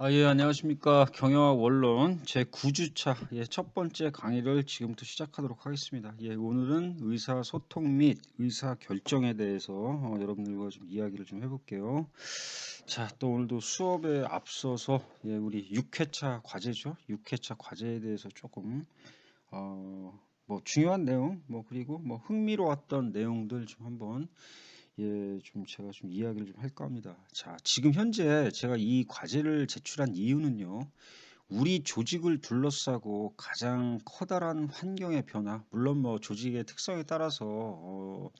예, 안녕하십니까. 경영학 원론 제 9주차 첫 번째 강의를 지금부터 시작하도록 하겠습니다. 오늘은 의사소통 및 의사결정에 대해서 여러분들과 좀 이야기를 좀 해볼게요. 자, 또 오늘도 수업에 앞서서 우리 6회차 과제죠. 6회차 과제에 대해서 조금 뭐 중요한 내용, 뭐 그리고 뭐 흥미로웠던 내용들 좀 한번 좀 제가 좀 이야기를 좀 할까 합니다. 자, 지금 현재 제가 이 과제를 제출한 이유는요. 우리 조직을 둘러싸고 가장 커다란 환경의 변화, 물론 뭐 조직의 특성에 따라서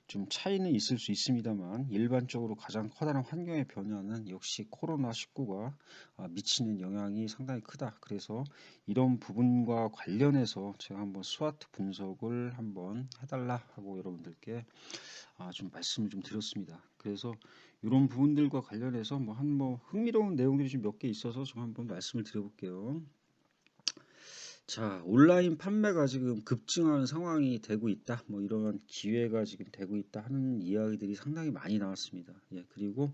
좀 차이는 있을 수 있습니다만 일반적으로 가장 커다란 환경의 변화는 역시 코로나19가 미치는 영향이 상당히 크다. 그래서 이런 부분과 관련해서 제가 한번 스와트 분석을 한번 해달라 하고 여러분들께 좀 말씀을 좀 드렸습니다. 그래서 이런 부분들과 관련해서 뭐 흥미로운 내용들이 좀 몇 개 있어서 좀 한번 말씀을 드려볼게요. 자, 온라인 판매가 지금 급증하는 상황이 되고 있다. 뭐 이런 기회가 지금 되고 있다 하는 이야기들이 상당히 많이 나왔습니다. 그리고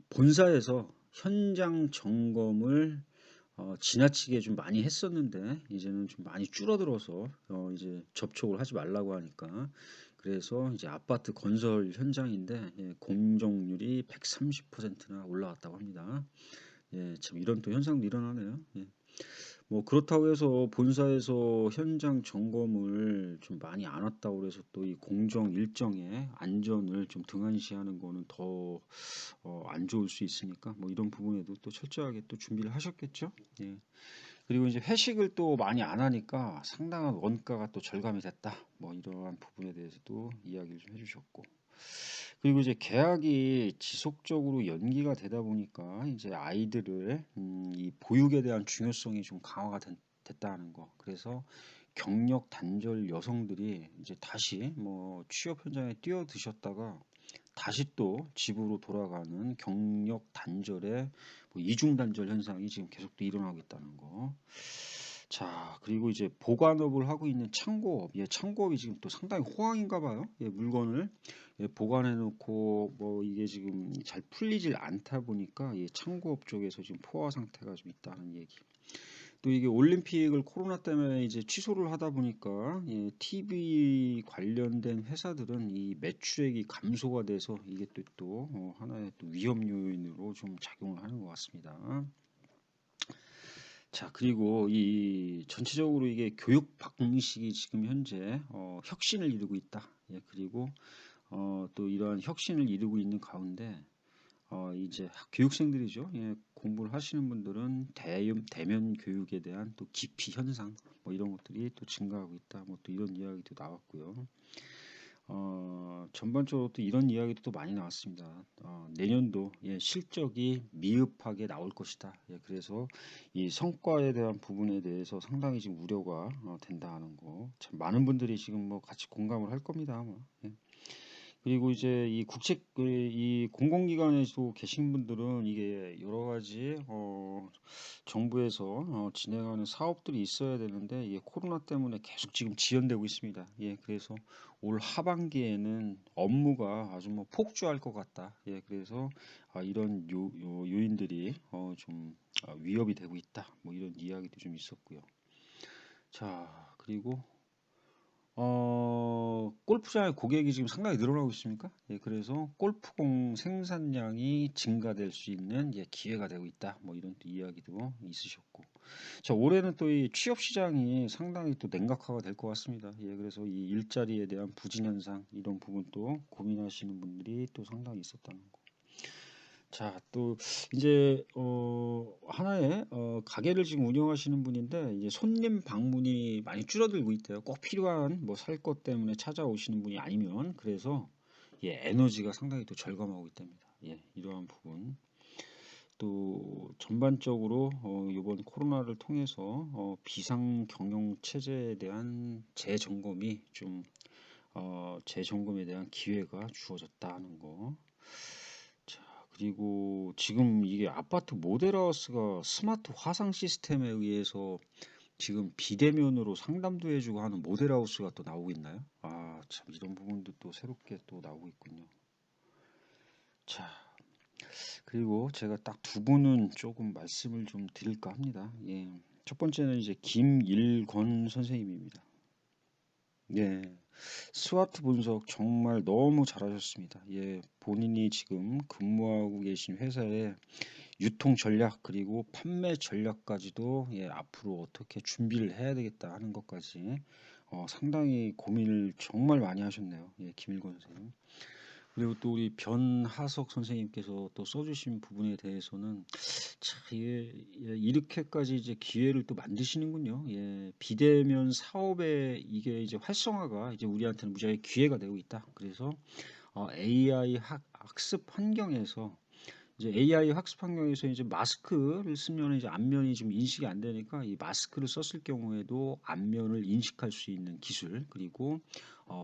본사에서 현장 점검을 지나치게 좀 많이 했었는데 이제는 좀 많이 줄어들어서 이제 접촉을 하지 말라고 하니까 그래서 이제 아파트 건설 현장인데 공정률이 130%나 올라왔다고 합니다. 참 이런 또 현상도 일어나네요. 뭐 그렇다고 해서 본사에서 현장 점검을 좀 많이 안 왔다고 그래서 또 이 공정 일정의 안전을 좀 등한시하는 거는 더 안 좋을 수 있으니까 뭐 이런 부분에도 또 철저하게 또 준비를 하셨겠죠. 그리고 이제 회식을 또 많이 안 하니까 상당한 원가가 또 절감이 됐다. 뭐 이러한 부분에 대해서도 이야기를 좀 해주셨고. 그리고 이제 계약이 지속적으로 연기가 되다 보니까 이제 아이들을 이 보육에 대한 중요성이 좀 강화가 됐다는 거. 그래서 경력 단절 여성들이 이제 다시 뭐 취업 현장에 뛰어드셨다가 다시 또 집으로 돌아가는 경력 단절의 뭐 이중 단절 현상이 지금 계속 또 일어나고 있다는 거. 자, 그리고 이제 보관업을 하고 있는 창고업, 창고업이 지금 또 상당히 호황인가 봐요. 물건을 보관해 놓고 뭐 이게 지금 잘 풀리질 않다 보니까 창고업 쪽에서 지금 포화 상태가 좀 있다는 얘기. 또 이게 올림픽을 코로나 때문에 이제 취소를 하다 보니까 TV 관련된 회사들은 이 매출액이 감소가 돼서 이게 또 하나의 또 위험 요인으로 좀 작용을 하는 것 같습니다. 자, 그리고 이 전체적으로 이게 교육 방식이 지금 현재 혁신을 이루고 있다. 그리고 또 이러한 혁신을 이루고 있는 가운데 이제 교육생들이죠. 공부를 하시는 분들은 대면 교육에 대한 또 기피 현상 뭐 이런 것들이 또 증가하고 있다. 뭐 또 이런 이야기도 나왔고요. 전반적으로 또 이런 이야기도 또 많이 나왔습니다. 내년도 실적이 미흡하게 나올 것이다. 그래서 이 성과에 대한 부분에 대해서 상당히 지금 우려가 된다는 거. 참 많은 분들이 지금 뭐 같이 공감을 할 겁니다. 아마. 그리고 이제 이 공공기관에서 계신 분들은 이게 여러 가지 정부에서 진행하는 사업들이 있어야 되는데 이게 코로나 때문에 계속 지금 지연되고 있습니다. 그래서 올 하반기에는 업무가 아주 뭐 폭주할 것 같다. 그래서 이런 요인들이 좀 위협이 되고 있다. 뭐 이런 이야기도 좀 있었고요. 자, 그리고 골프장의 고객이 지금 상당히 늘어나고 있습니까? 그래서 골프공 생산량이 증가될 수 있는 기회가 되고 있다. 뭐 이런 또 이야기도 있으셨고. 자, 올해는 또 이 취업 시장이 상당히 또 냉각화가 될 것 같습니다. 그래서 이 일자리에 대한 부진 현상 이런 부분도 고민하시는 분들이 또 상당히 있었다는 거. 자, 또 이제 하나의 가게를 지금 운영하시는 분인데 이제 손님 방문이 많이 줄어들고 있대요. 꼭 필요한 뭐 살 것 때문에 찾아오시는 분이 아니면 그래서 에너지가 상당히 또 절감하고 있답니다. 이러한 부분. 또 전반적으로 이번 코로나를 통해서 비상 경영 체제에 대한 재점검이 좀 재점검에 대한 기회가 주어졌다는 거. 자, 그리고 지금 이게 아파트 모델하우스가 스마트 화상 시스템에 의해서 지금 비대면으로 상담도 해주고 하는 모델하우스가 또 나오고 있나요? 참 이런 부분도 또 새롭게 또 나오고 있군요. 자, 그리고 제가 딱 두 분은 조금 말씀을 좀 드릴까 합니다. 예. 첫 번째는 이제 김일권 선생님입니다. 예. 스와트 분석 정말 너무 잘하셨습니다. 예. 본인이 지금 근무하고 계신 회사의 유통 전략 그리고 판매 전략까지도 예, 앞으로 어떻게 준비를 해야 되겠다 하는 것까지 상당히 고민을 정말 많이 하셨네요. 예, 김일권 선생님. 그리고 또 우리 변하석 선생님께서 또 써주신 부분에 대해서는 참 예, 이렇게까지 이제 기회를 또 만드시는군요. 예, 비대면 사업의 이게 이제 활성화가 이제 우리한테는 무지하게 기회가 되고 있다. 그래서 AI 학습 환경에서 이제 AI 학습 환경에서 이제 마스크를 쓰면 이제 안면이 좀 인식이 안 되니까 이 마스크를 썼을 경우에도 안면을 인식할 수 있는 기술 그리고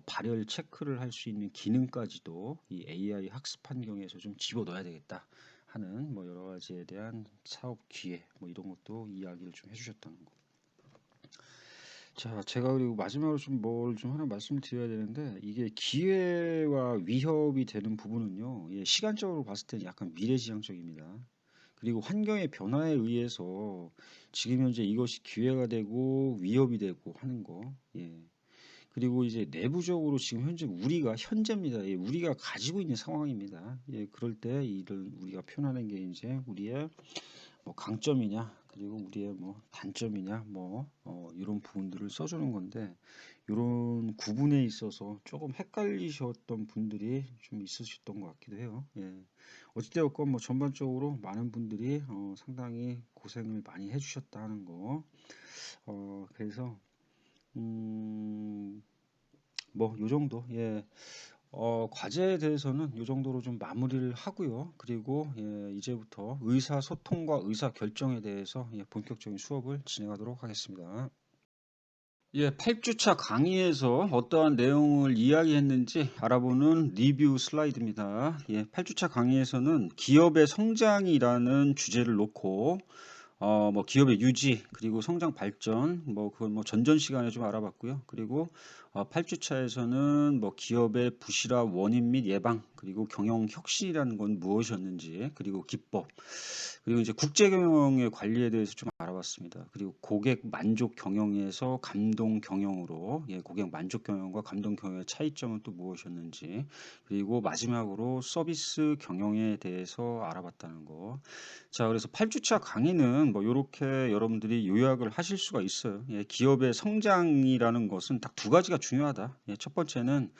발열 체크를 할 수 있는 기능까지도 이 AI 학습 환경에서 좀 집어넣어야 되겠다 하는 뭐 여러 가지에 대한 사업 기회 뭐 이런 것도 이야기를 좀 해주셨다는 거. 자, 제가 그리고 마지막으로 좀 뭘 좀 하나 말씀을 드려야 되는데 이게 기회와 위협이 되는 부분은요. 예, 시간적으로 봤을 때는 약간 미래지향적입니다. 그리고 환경의 변화에 의해서 지금 현재 이것이 기회가 되고 위협이 되고 하는 거. 예. 그리고 이제 내부적으로 지금 현재 우리가 현재입니다. 예, 우리가 가지고 있는 상황입니다. 예, 그럴 때 이를 우리가 표현하는 게 이제 우리의 뭐 강점이냐 그리고 우리의 뭐 단점이냐 뭐 이런 부분들을 써주는 건데 이런 구분에 있어서 조금 헷갈리셨던 분들이 좀 있으셨던 것 같기도 해요. 예. 어찌되었건 뭐 전반적으로 많은 분들이 상당히 고생을 많이 해주셨다 하는 거. 그래서 뭐 요 정도. 예. 과제에 대해서는 이 정도로 좀 마무리를 하고요. 그리고 예, 이제부터 의사소통과 의사결정에 대해서 예, 본격적인 수업을 진행하도록 하겠습니다. 예, 8주차 강의에서 어떠한 내용을 이야기했는지 알아보는 리뷰 슬라이드입니다. 예, 8주차 강의에서는 기업의 성장이라는 주제를 놓고 뭐 기업의 유지 그리고 성장 발전 뭐 그건 뭐 전전 시간에 좀 알아봤고요. 그리고 8주차에서는 뭐 기업의 부실화 원인 및 예방 그리고 경영 혁신이라는 건 무엇이었는지 그리고 기법 그리고 이제 국제 경영의 관리에 대해서 좀 알아봤습니다. 그리고 고객 만족 경영에서 감동 경영으로 예, 고객 만족 경영과 감동 경영의 차이점은 또 무엇이었는지 그리고 마지막으로 서비스 경영에 대해서 알아봤다는 거. 자, 그래서 8주차 강의는 뭐 이렇게 여러분들이 요약을 하실 수가 있어요. 예, 기업의 성장이라는 것은 딱 두 가지가 중요하다. 예, 첫 번째는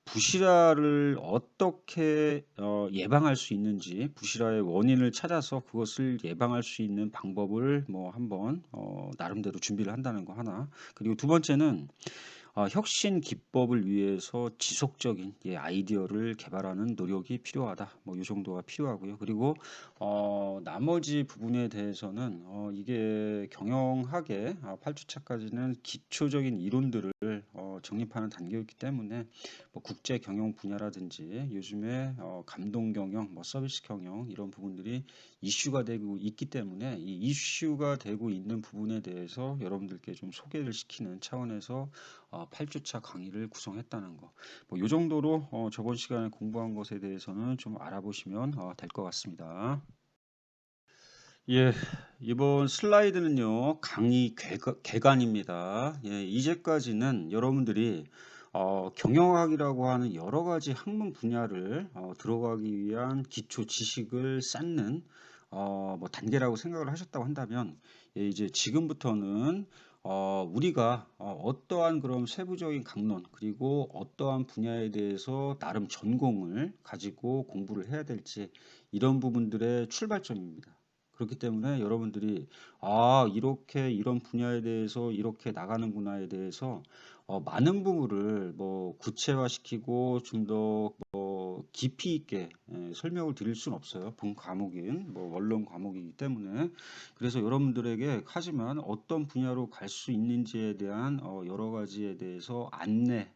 부실화를 어떻게 예방할 수 있는지, 부실화의 원인을 찾아서 그것을 예방할 수 있는 방법을 뭐 한번 나름대로 준비를 한다는 거 하나. 그리고 두 번째는 혁신 기법을 위해서 지속적인 예, 아이디어를 개발하는 노력이 필요하다. 뭐 이 정도가 필요하고요. 그리고 나머지 부분에 대해서는 이게 경영학의 8주차까지는 기초적인 이론들을 정립하는 단계였기 때문에 뭐 국제 경영 분야라든지 요즘에 감동 경영, 뭐 서비스 경영 이런 부분들이 이슈가 되고 있기 때문에 이 이슈가 되고 있는 부분에 대해서 여러분들께 좀 소개를 시키는 차원에서 8주차 강의를 구성했다는 거. 뭐 요 정도로 저번 시간에 공부한 것에 대해서는 좀 알아보시면 될 것 같습니다. 예, 이번 슬라이드는요, 강의 개관입니다. 예, 이제까지는 여러분들이 경영학이라고 하는 여러 가지 학문 분야를 들어가기 위한 기초 지식을 쌓는 뭐 단계라고 생각을 하셨다고 한다면, 예, 이제 지금부터는 우리가 어떠한 그런 세부적인 강론, 그리고 어떠한 분야에 대해서 나름 전공을 가지고 공부를 해야 될지 이런 부분들의 출발점입니다. 그렇기 때문에 여러분들이 이렇게 이런 분야에 대해서 이렇게 나가는구나에 대해서 많은 부분을 뭐 구체화시키고 좀 더 깊이 있게 설명을 드릴 수는 없어요. 본 과목인 뭐 원론 과목이기 때문에 그래서 여러분들에게 하지만 어떤 분야로 갈 수 있는지에 대한 여러 가지에 대해서 안내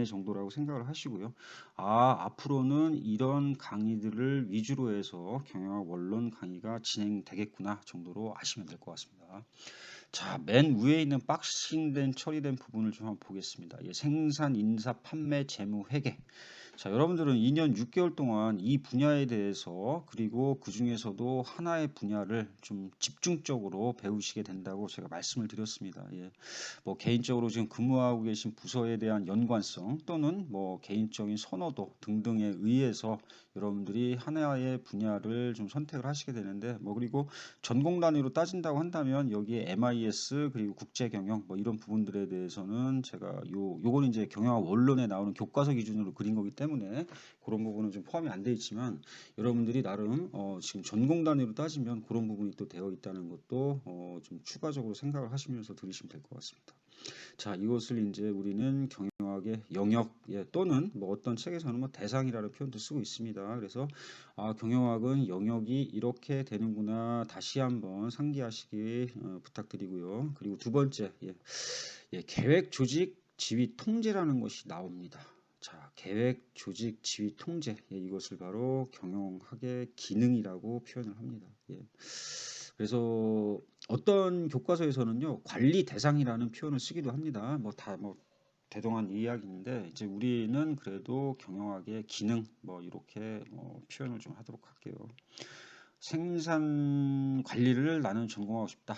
정도라고 생각을 하시고요. 앞으로는 이런 강의들을 위주로 해서 경영학 원론 강의가 진행되겠구나 정도로 아시면 될 것 같습니다. 자, 맨 위에 있는 박싱된 처리된 부분을 좀 한번 보겠습니다. 예, 생산, 인사, 판매, 재무, 회계. 자, 여러분들은 2년 6개월 동안 이 분야에 대해서 그리고 그중에서도 하나의 분야를 좀 집중적으로 배우시게 된다고 제가 말씀을 드렸습니다. 예. 뭐 개인적으로 지금 근무하고 계신 부서에 대한 연관성 또는 뭐 개인적인 선호도 등등에 의해서 여러분들이 하나의 분야를 좀 선택을 하시게 되는데 뭐 그리고 전공 단위로 따진다고 한다면 여기에 MIS 그리고 국제 경영 뭐 이런 부분들에 대해서는 제가 요거는 이제 경영학 원론에 나오는 교과서 기준으로 그린 거기 때문에 그런 부분은 좀 포함이 안 돼 있지만 여러분들이 나름 지금 전공 단위로 따지면 그런 부분이 또 되어 있다는 것도 좀 추가적으로 생각을 하시면서 들으시면 될 것 같습니다. 자, 이것을 이제 우리는 경영학의 영역 또는 뭐 어떤 책에서는 뭐 대상이라는 표현도 쓰고 있습니다. 그래서 경영학은 영역이 이렇게 되는구나 다시 한번 상기하시기 부탁드리고요. 그리고 두 번째, 계획, 조직, 지휘, 통제라는 것이 나옵니다. 자, 계획, 조직, 지휘, 통제 이것을 바로 경영학의 기능이라고 표현을 합니다. 그래서 어떤 교과서에서는요 관리 대상이라는 표현을 쓰기도 합니다. 뭐 다 뭐 대동한 이야기인데 이제 우리는 그래도 경영학의 기능 뭐 이렇게 표현을 좀 하도록 할게요. 생산 관리를 나는 전공하고 싶다.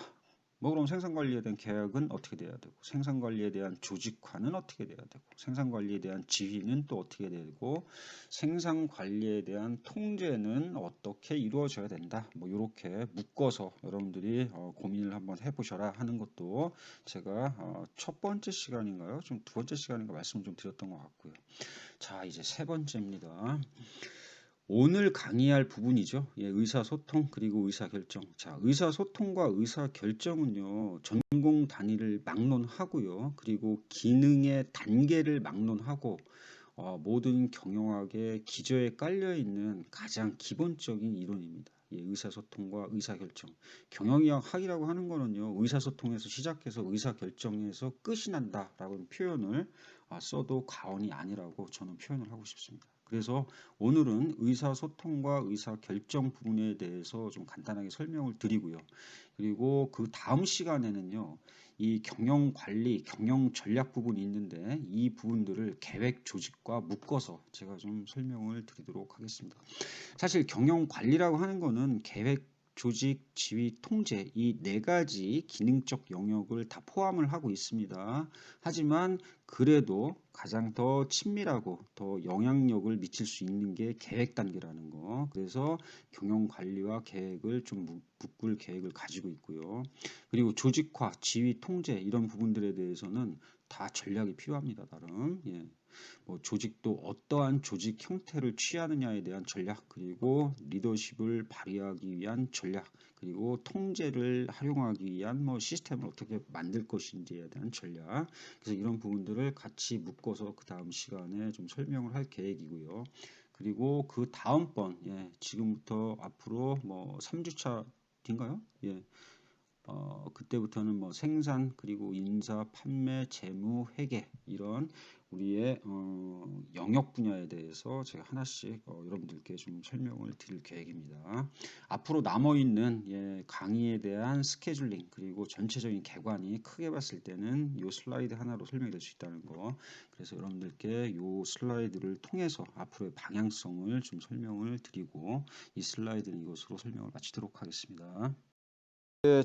뭐 그럼 생산 관리에 대한 계획은 어떻게 돼야 되고 생산 관리에 대한 조직화는 어떻게 돼야 되고 생산 관리에 대한 지휘는 또 어떻게 되고 생산 관리에 대한 통제는 어떻게 이루어져야 된다. 뭐 이렇게 묶어서 여러분들이 고민을 한번 해보셔라 하는 것도 제가 첫 번째 시간인가요? 좀 두 번째 시간인가 말씀을 좀 드렸던 것 같고요. 자, 이제 세 번째입니다. 오늘 강의할 부분이죠. 의사소통 그리고 의사결정. 자, 의사소통과 의사결정은요. 전공 단위를 막론하고요. 그리고 기능의 단계를 막론하고 모든 경영학의 기저에 깔려 있는 가장 기본적인 이론입니다. 의사소통과 의사결정. 경영학이라고 하는 거는요. 의사소통에서 시작해서 의사결정에서 끝이 난다라고 표현을 써도 과언이 아니라고 저는 표현을 하고 싶습니다. 그래서 오늘은 의사소통과 의사결정 부분에 대해서 좀 간단하게 설명을 드리고요. 그리고 그 다음 시간에는요. 이 경영 관리, 경영 전략 부분이 있는데 이 부분들을 계획 조직과 묶어서 제가 좀 설명을 드리도록 하겠습니다. 사실 경영 관리라고 하는 거는 계획, 조직, 지휘, 통제 이 네 가지 기능적 영역을 다 포함을 하고 있습니다. 하지만 그래도 가장 더 친밀하고 더 영향력을 미칠 수 있는 게 계획 단계라는 거. 그래서 경영 관리와 계획을 좀 묶을 계획을 가지고 있고요. 그리고 조직화, 지휘, 통제 이런 부분들에 대해서는 다 전략이 필요합니다. 나름. 뭐 조직도 어떠한 조직 형태를 취하느냐에 대한 전략, 그리고 리더십을 발휘하기 위한 전략, 그리고 통제를 활용하기 위한 뭐 시스템을 어떻게 만들 것인지에 대한 전략. 그래서 이런 부분들을 같이 묶어서 그 다음 시간에 좀 설명을 할 계획이고요. 그리고 그 다음번, 지금부터 앞으로 뭐 3주차 인가요? 그때부터는 뭐 생산 그리고 인사, 판매, 재무, 회계 이런 우리의 영역 분야에 대해서 제가 하나씩 여러분들께 좀 설명을 드릴 계획입니다. 앞으로 남아 있는 강의에 대한 스케줄링 그리고 전체적인 개관이 크게 봤을 때는 이 슬라이드 하나로 설명이 될 수 있다는 거. 그래서 여러분들께 이 슬라이드를 통해서 앞으로의 방향성을 좀 설명을 드리고 이 슬라이드는 이것으로 설명을 마치도록 하겠습니다.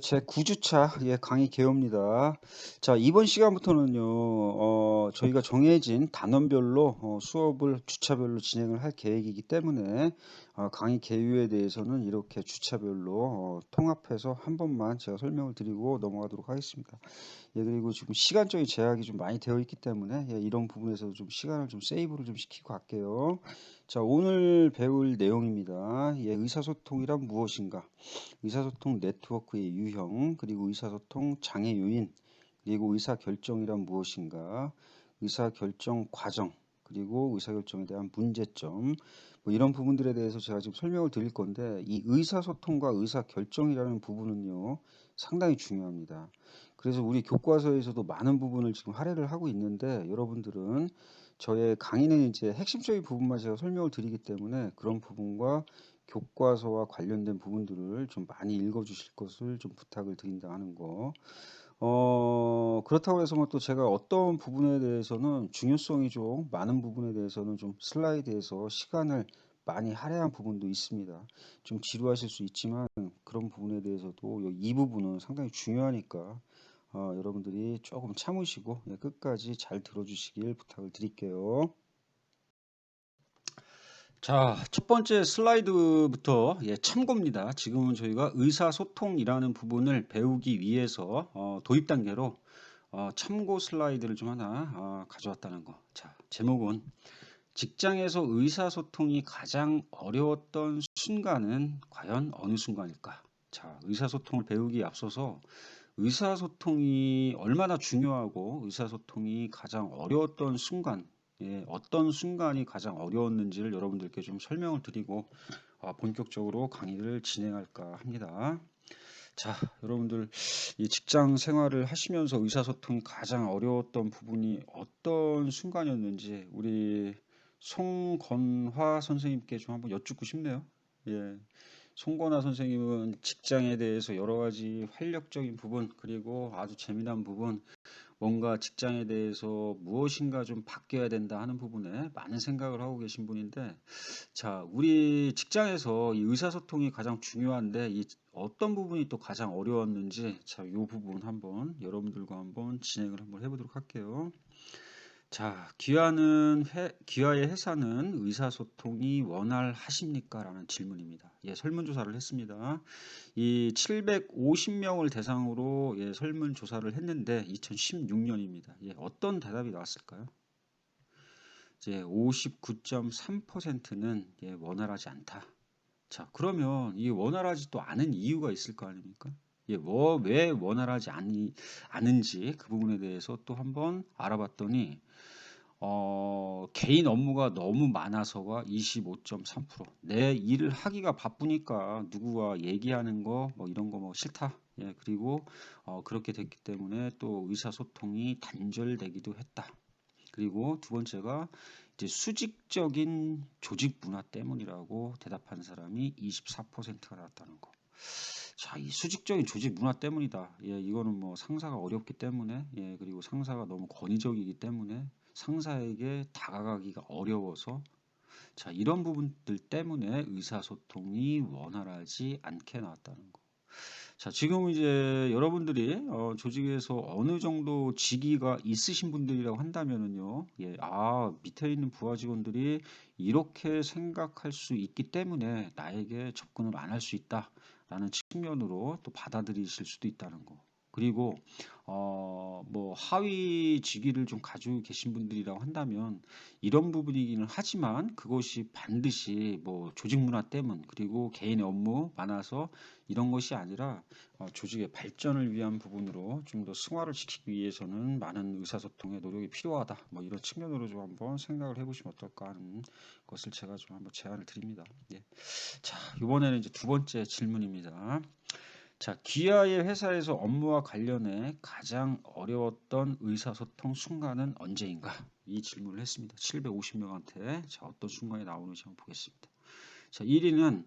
제 9주차 강의 개요입니다. 자, 이번 시간부터는요, 저희가 정해진 단원별로 수업을 주차별로 진행을 할 계획이기 때문에 강의 개요에 대해서는 이렇게 주차별로 통합해서 한 번만 제가 설명을 드리고 넘어가도록 하겠습니다. 그리고 지금 시간적인 제약이 좀 많이 되어 있기 때문에 이런 부분에서 좀 시간을 좀 세이브를 좀 시키고 갈게요. 자, 오늘 배울 내용입니다. 의사소통이란 무엇인가? 의사소통 네트워크의 유형, 그리고 의사소통 장애 요인, 그리고 의사결정이란 무엇인가, 의사결정 과정, 그리고 의사결정에 대한 문제점, 뭐 이런 부분들에 대해서 제가 지금 설명을 드릴 건데 이 의사소통과 의사결정이라는 부분은요 상당히 중요합니다. 그래서 우리 교과서에서도 많은 부분을 지금 할애를 하고 있는데 여러분들은 저의 강의는 이제 핵심적인 부분만 제가 설명을 드리기 때문에 그런 부분과 교과서와 관련된 부분들을 좀 많이 읽어 주실 것을 좀 부탁을 드린다 하는 거. 그렇다고 해서 뭐 또 제가 어떤 부분에 대해서는 중요성이 좀 많은 부분에 대해서는 좀 슬라이드에서 시간을 많이 할애한 부분도 있습니다. 좀 지루하실 수 있지만 그런 부분에 대해서도 이 부분은 상당히 중요하니까 여러분들이 조금 참으시고 끝까지 잘 들어주시길 부탁을 드릴게요. 자, 첫 번째 슬라이드부터 참고입니다. 지금은 저희가 의사소통이라는 부분을 배우기 위해서 도입 단계로 참고 슬라이드를 좀 하나 가져왔다는 거. 자, 제목은 직장에서 의사소통이 가장 어려웠던 순간은 과연 어느 순간일까? 자, 의사소통을 배우기에 앞서서 의사소통이 얼마나 중요하고 의사소통이 가장 어려웠던 순간, 어떤 순간이 가장 어려웠는지를 여러분들께 좀 설명을 드리고 본격적으로 강의를 진행할까 합니다. 자, 여러분들 이 직장 생활을 하시면서 의사소통이 가장 어려웠던 부분이 어떤 순간이었는지 우리 송건화 선생님께 좀 한번 여쭙고 싶네요. 예. 송건화 선생님은 직장에 대해서 여러 가지 활력적인 부분 그리고 아주 재미난 부분 뭔가 직장에 대해서 무엇인가 좀 바뀌어야 된다 하는 부분에 많은 생각을 하고 계신 분인데 자, 우리 직장에서 이 의사소통이 가장 중요한데 이 어떤 부분이 또 가장 어려웠는지 자, 이 부분 한번 여러분들과 한번 진행을 한번 해보도록 할게요. 자, 귀하의 회사는 의사소통이 원활하십니까? 라는 질문입니다. 예, 설문조사를 했습니다. 이 750명을 대상으로 설문조사를 했는데 2016년입니다. 예, 어떤 대답이 나왔을까요? 이제 59.3%는 원활하지 않다. 자, 그러면 이 원활하지 또 않은 이유가 있을 거 아닙니까? 왜 원활하지 않은지 그 부분에 대해서 또 한번 알아봤더니 개인 업무가 너무 많아서가 25.3%. 내 일을 하기가 바쁘니까 누구와 얘기하는 거, 뭐 이런 거 뭐 싫다. 예, 그리고 그렇게 됐기 때문에 또 의사소통이 단절되기도 했다. 그리고 두 번째가 이제 수직적인 조직 문화 때문이라고 대답한 사람이 24%가 나왔다는 거. 자, 이 수직적인 조직 문화 때문이다. 예, 이거는 뭐 상사가 어렵기 때문에, 예, 그리고 상사가 너무 권위적이기 때문에 상사에게 다가가기가 어려워서 자, 이런 부분들 때문에 의사소통이 원활하지 않게 나왔다는 거. 자, 지금 이제 여러분들이 조직에서 어느 정도 직위가 있으신 분들이라고 한다면은요, 밑에 있는 부하 직원들이 이렇게 생각할 수 있기 때문에 나에게 접근을 안 할 수 있다라는 측면으로 또 받아들이실 수도 있다는 거. 그리고 뭐 하위 직위를 좀 가지고 계신 분들이라고 한다면 이런 부분이기는 하지만 그것이 반드시 뭐 조직 문화 때문 그리고 개인의 업무 많아서 이런 것이 아니라 조직의 발전을 위한 부분으로 좀 더 승화를 시키기 위해서는 많은 의사소통의 노력이 필요하다. 뭐 이런 측면으로 좀 한번 생각을 해보시면 어떨까 하는 것을 제가 좀 한번 제안을 드립니다. 예. 자, 이번에는 이제 두 번째 질문입니다. 자, 기아의 회사에서 업무와 관련해 가장 어려웠던 의사소통 순간은 언제인가? 이 질문을 했습니다. 750명한테 자, 어떤 순간이 나오는지 한번 보겠습니다. 자, 1위는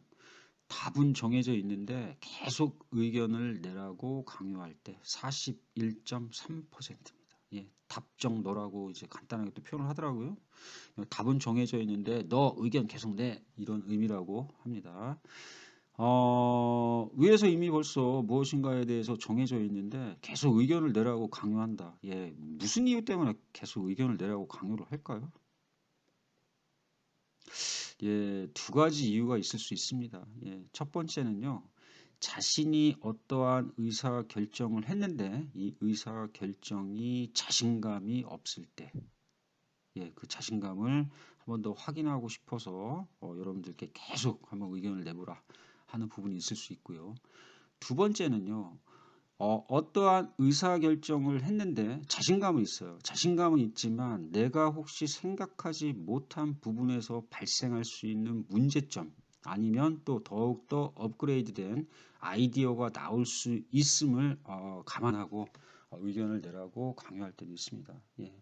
답은 정해져 있는데 계속 의견을 내라고 강요할 때 41.3%입니다. 예, 답정 너라고 이제 간단하게 또 표현을 하더라고요. 답은 정해져 있는데 너 의견 계속 내 이런 의미라고 합니다. 위에서 이미 벌써 무엇인가에 대해서 정해져 있는데 계속 의견을 내라고 강요한다. 예, 무슨 이유 때문에 계속 의견을 내라고 강요를 할까요? 예, 두 가지 이유가 있을 수 있습니다. 예, 첫 번째는요, 자신이 어떠한 의사 결정을 했는데 이 의사 결정이 자신감이 없을 때, 그 자신감을 한 번 더 확인하고 싶어서 여러분들께 계속 한번 의견을 내보라 하는 부분이 있을 수 있고요. 두 번째는요, 어떠한 의사결정을 했는데 자신감은 있어요. 자신감은 있지만 내가 혹시 생각하지 못한 부분에서 발생할 수 있는 문제점 아니면 또 더욱더 업그레이드된 아이디어가 나올 수 있음을 감안하고 의견을 내라고 강요할 때도 있습니다. 예.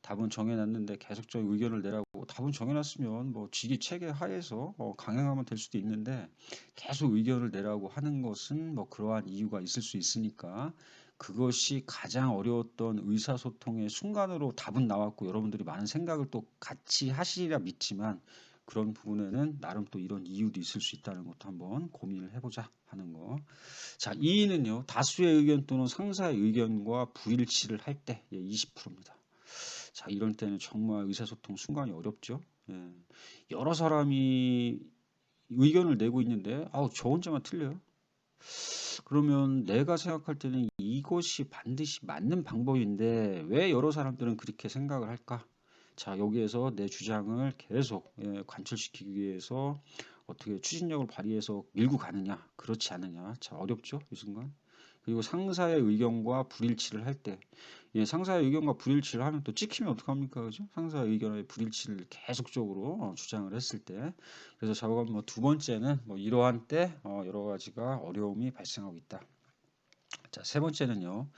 답은 정해놨는데 계속적인 의견을 내라고 답은 정해놨으면 뭐 직위 체계 하에서 강행하면 될 수도 있는데 계속 의견을 내라고 하는 것은 뭐 그러한 이유가 있을 수 있으니까 그것이 가장 어려웠던 의사소통의 순간으로 답은 나왔고 여러분들이 많은 생각을 또 같이 하시리라 믿지만 그런 부분에는 나름 또 이런 이유도 있을 수 있다는 것도 한번 고민을 해보자 하는 거. 자, 2위는요. 다수의 의견 또는 상사의 의견과 불일치를 할 때 20%입니다. 자, 이럴 때는 정말 의사소통 순간이 어렵죠. 예. 여러 사람이 의견을 내고 있는데 저 혼자만 틀려요. 그러면 내가 생각할 때는 이것이 반드시 맞는 방법인데 왜 여러 사람들은 그렇게 생각을 할까? 자, 여기에서 내 주장을 계속 관철시키기 위해서 어떻게 추진력을 발휘해서 밀고 가느냐, 그렇지 않느냐. 자, 어렵죠, 이 순간. 그리고 상사의 의견과 불일치를 할 때, 상사의 의견과 불일치를 하면 또 찍히면 어떡합니까, 그죠? 상사의 의견의 불일치를 계속적으로 주장을 했을 때, 그래서 작업 두 번째는 이러한 때 여러 가지가 어려움이 발생하고 있다. 자, 세 번째는요.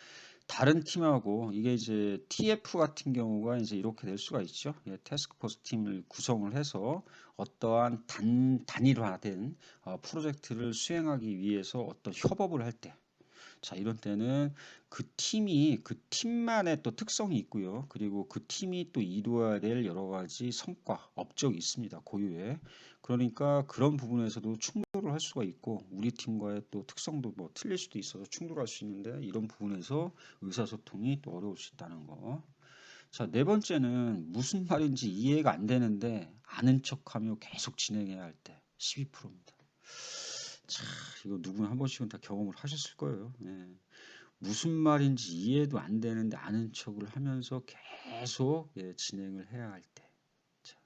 다른 팀하고 이게 이제 TF 같은 경우가 이제 이렇게 될 수가 있죠. 태스크포스 팀을 구성을 해서 어떠한 단일화된 프로젝트를 수행하기 위해서 어떤 협업을 할 때, 자, 이런 때는 그 팀만의 또 특성이 있고요. 그리고 그 팀이 또 이루어야 될 여러 가지 성과, 업적이 있습니다. 고유의. 그러니까 그런 부분에서도 충돌을 할 수가 있고, 우리 팀과의 또 특성도 틀릴 수도 있어서 충돌할 수 있는데, 이런 부분에서 의사소통이 또 어려울 수 있다는 거. 자, 네 번째는 무슨 말인지 이해가 안 되는데, 아는 척하며 계속 진행해야 할 때, 12%입니다. 자, 이거 누구나 한 번씩은 다 경험을 하셨을 거예요. 무슨 말인지 이해도 안 되는데 아는 척을 하면서 계속 진행을 해야 할 때. 자,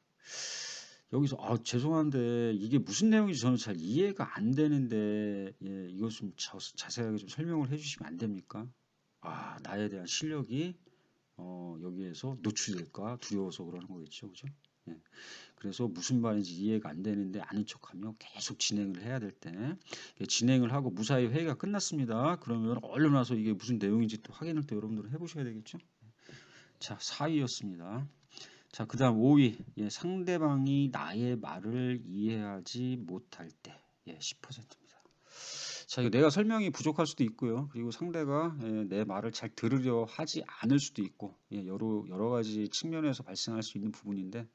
여기서 죄송한데 이게 무슨 내용인지 저는 잘 이해가 안 되는데 이것 좀 자세하게 좀 설명을 해주시면 안 됩니까? 나에 대한 실력이 여기에서 노출될까 두려워서 그러는 거겠죠, 그죠? 예. 그래서 무슨 말인지 이해가 안 되는데 아는 척하며 계속 진행을 해야 될 때 진행을 하고 무사히 회의가 끝났습니다. 그러면 얼른 와서 이게 무슨 내용인지 또 확인을 또 여러분들은 해보셔야 되겠죠. 자, 4위였습니다. 자, 그 다음 5위. 상대방이 나의 말을 이해하지 못할 때 10%입니다. 자, 이거 내가 설명이 부족할 수도 있고요. 그리고 상대가 내 말을 잘 들으려 하지 않을 수도 있고 여러 가지 측면에서 발생할 수 있는 부분인데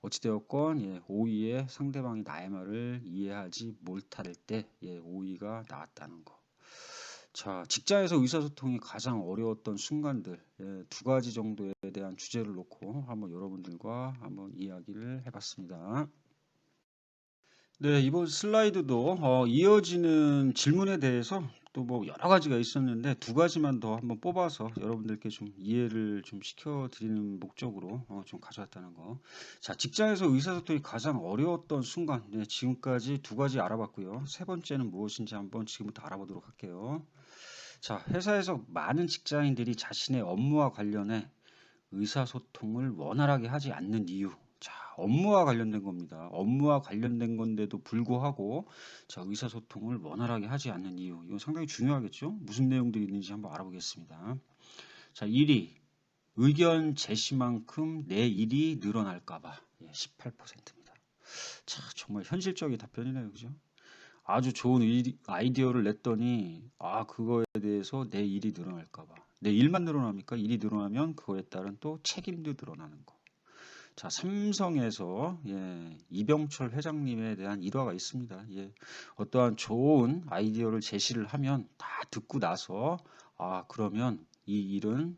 어찌되었건 5위에 상대방이 나의 말을 이해하지 못할 때 5위가 나왔다는 거. 자, 직장에서 의사소통이 가장 어려웠던 순간들 두 가지 정도에 대한 주제를 놓고 한번 여러분들과 한번 이야기를 해봤습니다. 네, 이번 슬라이드도 이어지는 질문에 대해서 또 여러 가지가 있었는데 두 가지만 더 한번 뽑아서 여러분들께 좀 이해를 좀 시켜드리는 목적으로 좀 가져왔다는 거. 자, 직장에서 의사소통이 가장 어려웠던 순간, 지금까지 두 가지 알아봤고요. 세 번째는 무엇인지 한번 지금부터 알아보도록 할게요. 자, 회사에서 많은 직장인들이 자신의 업무와 관련해 의사소통을 원활하게 하지 않는 이유. 자, 업무와 관련된 겁니다. 업무와 관련된 건데도 불구하고 자, 의사소통을 원활하게 하지 않는 이유. 이건 상당히 중요하겠죠? 무슨 내용들이 있는지 한번 알아보겠습니다. 자, 1위. 의견 제시만큼 내 일이 늘어날까봐 18%입니다. 자, 정말 현실적인 답변이네요. 그죠? 아주 좋은 아이디어를 냈더니 그거에 대해서 내 일이 늘어날까봐. 내 일만 늘어납니까? 일이 늘어나면 그거에 따른 또 책임도 늘어나는 거. 자, 삼성에서 이병철 회장님에 대한 일화가 있습니다. 어떠한 좋은 아이디어를 제시를 하면 다 듣고 나서 그러면 이 일은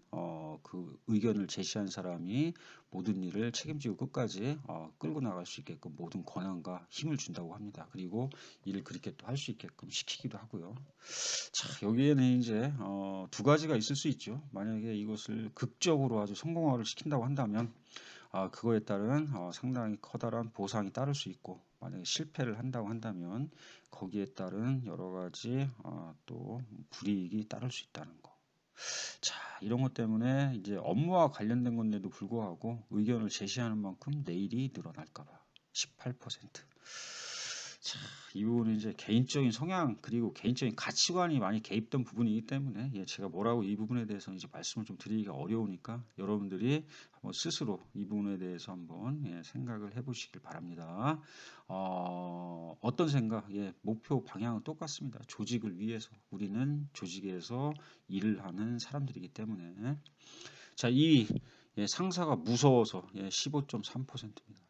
그 의견을 제시한 사람이 모든 일을 책임지고 끝까지 끌고 나갈 수 있게끔 모든 권한과 힘을 준다고 합니다. 그리고 일을 그렇게 또 할 수 있게끔 시키기도 하고요. 자, 여기에는 이제 두 가지가 있을 수 있죠. 만약에 이것을 극적으로 아주 성공화를 시킨다고 한다면 그거에 따른 상당히 커다란 보상이 따를 수 있고 만약에 실패를 한다고 한다면 거기에 따른 여러 가지 또 불이익이 따를 수 있다는 거. 자, 이런 것 때문에 이제 업무와 관련된 건데도 불구하고 의견을 제시하는 만큼 내일이 늘어날까봐 18%. 자, 이 부분은 이제 개인적인 성향 그리고 개인적인 가치관이 많이 개입된 부분이기 때문에 제가 뭐라고 이 부분에 대해서 이제 말씀을 좀 드리기가 어려우니까 여러분들이 한번 스스로 이 부분에 대해서 한번 생각을 해보시길 바랍니다. 어떤 생각? 목표 방향은 똑같습니다. 조직을 위해서 우리는 조직에서 일을 하는 사람들이기 때문에 자, 이 상사가 무서워서 15.3%입니다.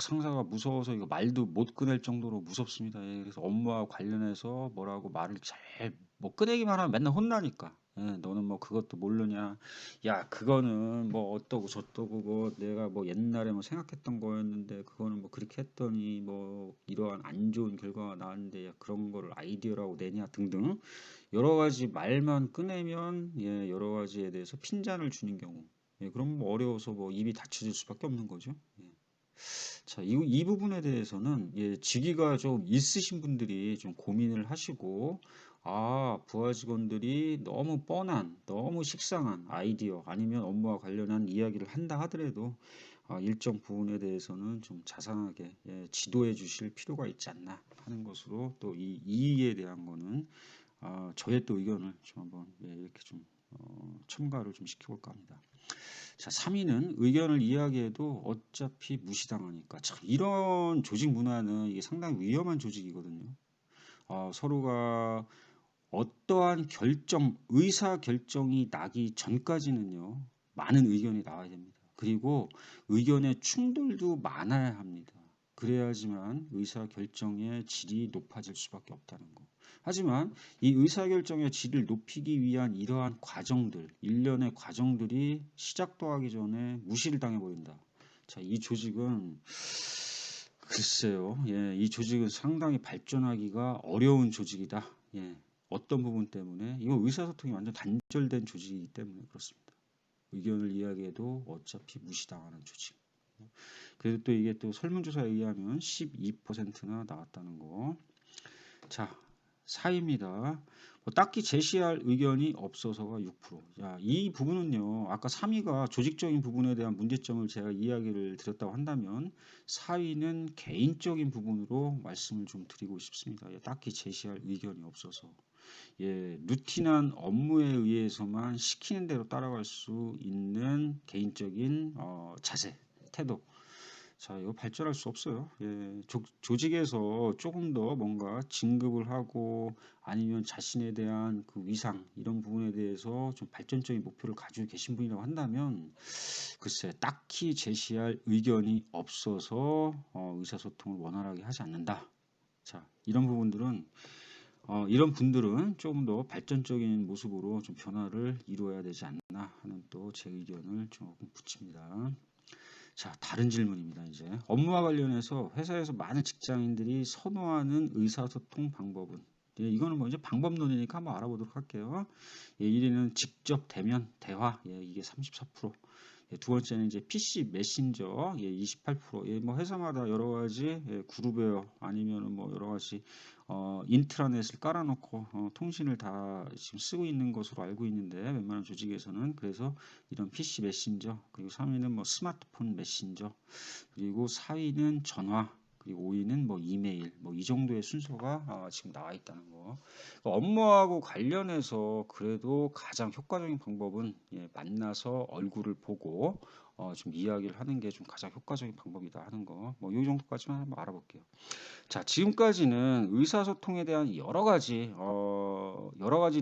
상사가 무서워서 이거 말도 못 꺼낼 정도로 무섭습니다. 그래서 업무와 관련해서 뭐라고 말을 잘 못 꺼내기만 하면 맨날 혼나니까. 너는 뭐 그것도 모르냐? 야, 그거는 뭐 어떠고 저떠고 뭐 내가 뭐 옛날에 뭐 생각했던 거였는데 그거는 뭐 그렇게 했더니 뭐 이러한 안 좋은 결과가 나왔는데 야, 그런 거를 아이디어라고 내냐 등등 여러 가지 말만 꺼내면 여러 가지에 대해서 핀잔을 주는 경우. 그럼 뭐 어려워서 뭐 입이 닫혀질 수밖에 없는 거죠. 자, 이 부분에 대해서는 직위가 좀 있으신 분들이 좀 고민을 하시고, 부하 직원들이 너무 뻔한, 너무 식상한 아이디어 아니면 업무와 관련한 이야기를 한다 하더라도 일정 부분에 대해서는 좀 자상하게 지도해 주실 필요가 있지 않나 하는 것으로 또 이 이의에 대한 거는 저의 또 의견을 좀 한번 이렇게 좀 첨가를 좀 시켜볼까 합니다. 자, 3위는 의견을 이야기해도 어차피 무시당하니까. 참, 이런 조직 문화는 이게 상당히 위험한 조직이거든요. 서로가 어떠한 의사 결정이 나기 전까지는요, 많은 의견이 나와야 됩니다. 그리고 의견의 충돌도 많아야 합니다. 그래야지만 의사 결정의 질이 높아질 수밖에 없다는 거. 하지만 이 의사 결정의 질을 높이기 위한 이러한 과정들, 일련의 과정들이 시작도 하기 전에 무시를 당해버린다. 자, 이 조직은 글쎄요, 이 조직은 상당히 발전하기가 어려운 조직이다. 어떤 부분 때문에 이거 의사소통이 완전 단절된 조직이기 때문에 그렇습니다. 의견을 이야기해도 어차피 무시당하는 조직. 그래도 또 이게 또 설문조사에 의하면 12%나 나왔다는 거. 자, 4위입니다. 딱히 제시할 의견이 없어서가 6%. 야, 이 부분은요. 아까 3위가 조직적인 부분에 대한 문제점을 제가 이야기를 드렸다고 한다면 4위는 개인적인 부분으로 말씀을 좀 드리고 싶습니다. 딱히 제시할 의견이 없어서. 루틴한 업무에 의해서만 시키는 대로 따라갈 수 있는 개인적인 자세, 태도. 자, 이거 발전할 수 없어요. 조직에서 조금 더 뭔가 진급을 하고 아니면 자신에 대한 그 위상 이런 부분에 대해서 좀 발전적인 목표를 가지고 계신 분이라고 한다면 글쎄 딱히 제시할 의견이 없어서 의사소통을 원활하게 하지 않는다. 자, 이런 분들은 조금 더 발전적인 모습으로 좀 변화를 이루어야 되지 않나 하는 또 제 의견을 조금 붙입니다. 자, 다른 질문입니다. 이제 업무와 관련해서 회사에서 많은 직장인들이 선호하는 의사소통 방법은 이거는 뭐 이제 방법론이니까 한번 알아보도록 할게요. 1위는 직접 대면 대화, 이게 34%. 두 번째는 이제 PC 메신저 28%. 뭐 회사마다 여러 가지 그룹웨어 아니면은 뭐 여러 가지 인트라넷을 깔아놓고 통신을 다 지금 쓰고 있는 것으로 알고 있는데 웬만한 조직에서는 그래서 이런 PC 메신저 그리고 3위는 뭐 스마트폰 메신저 그리고 4위는 전화 그리고 5위는 뭐 이메일 뭐 이 정도의 순서가 지금 나와 있다는 거. 업무하고 관련해서 그래도 가장 효과적인 방법은 만나서 얼굴을 보고 좀 이야기를 하는 게 좀 가장 효과적인 방법이다 하는 거. 뭐 이 정도까지만 한번 알아볼게요. 자, 지금까지는 의사소통에 대한 여러 가지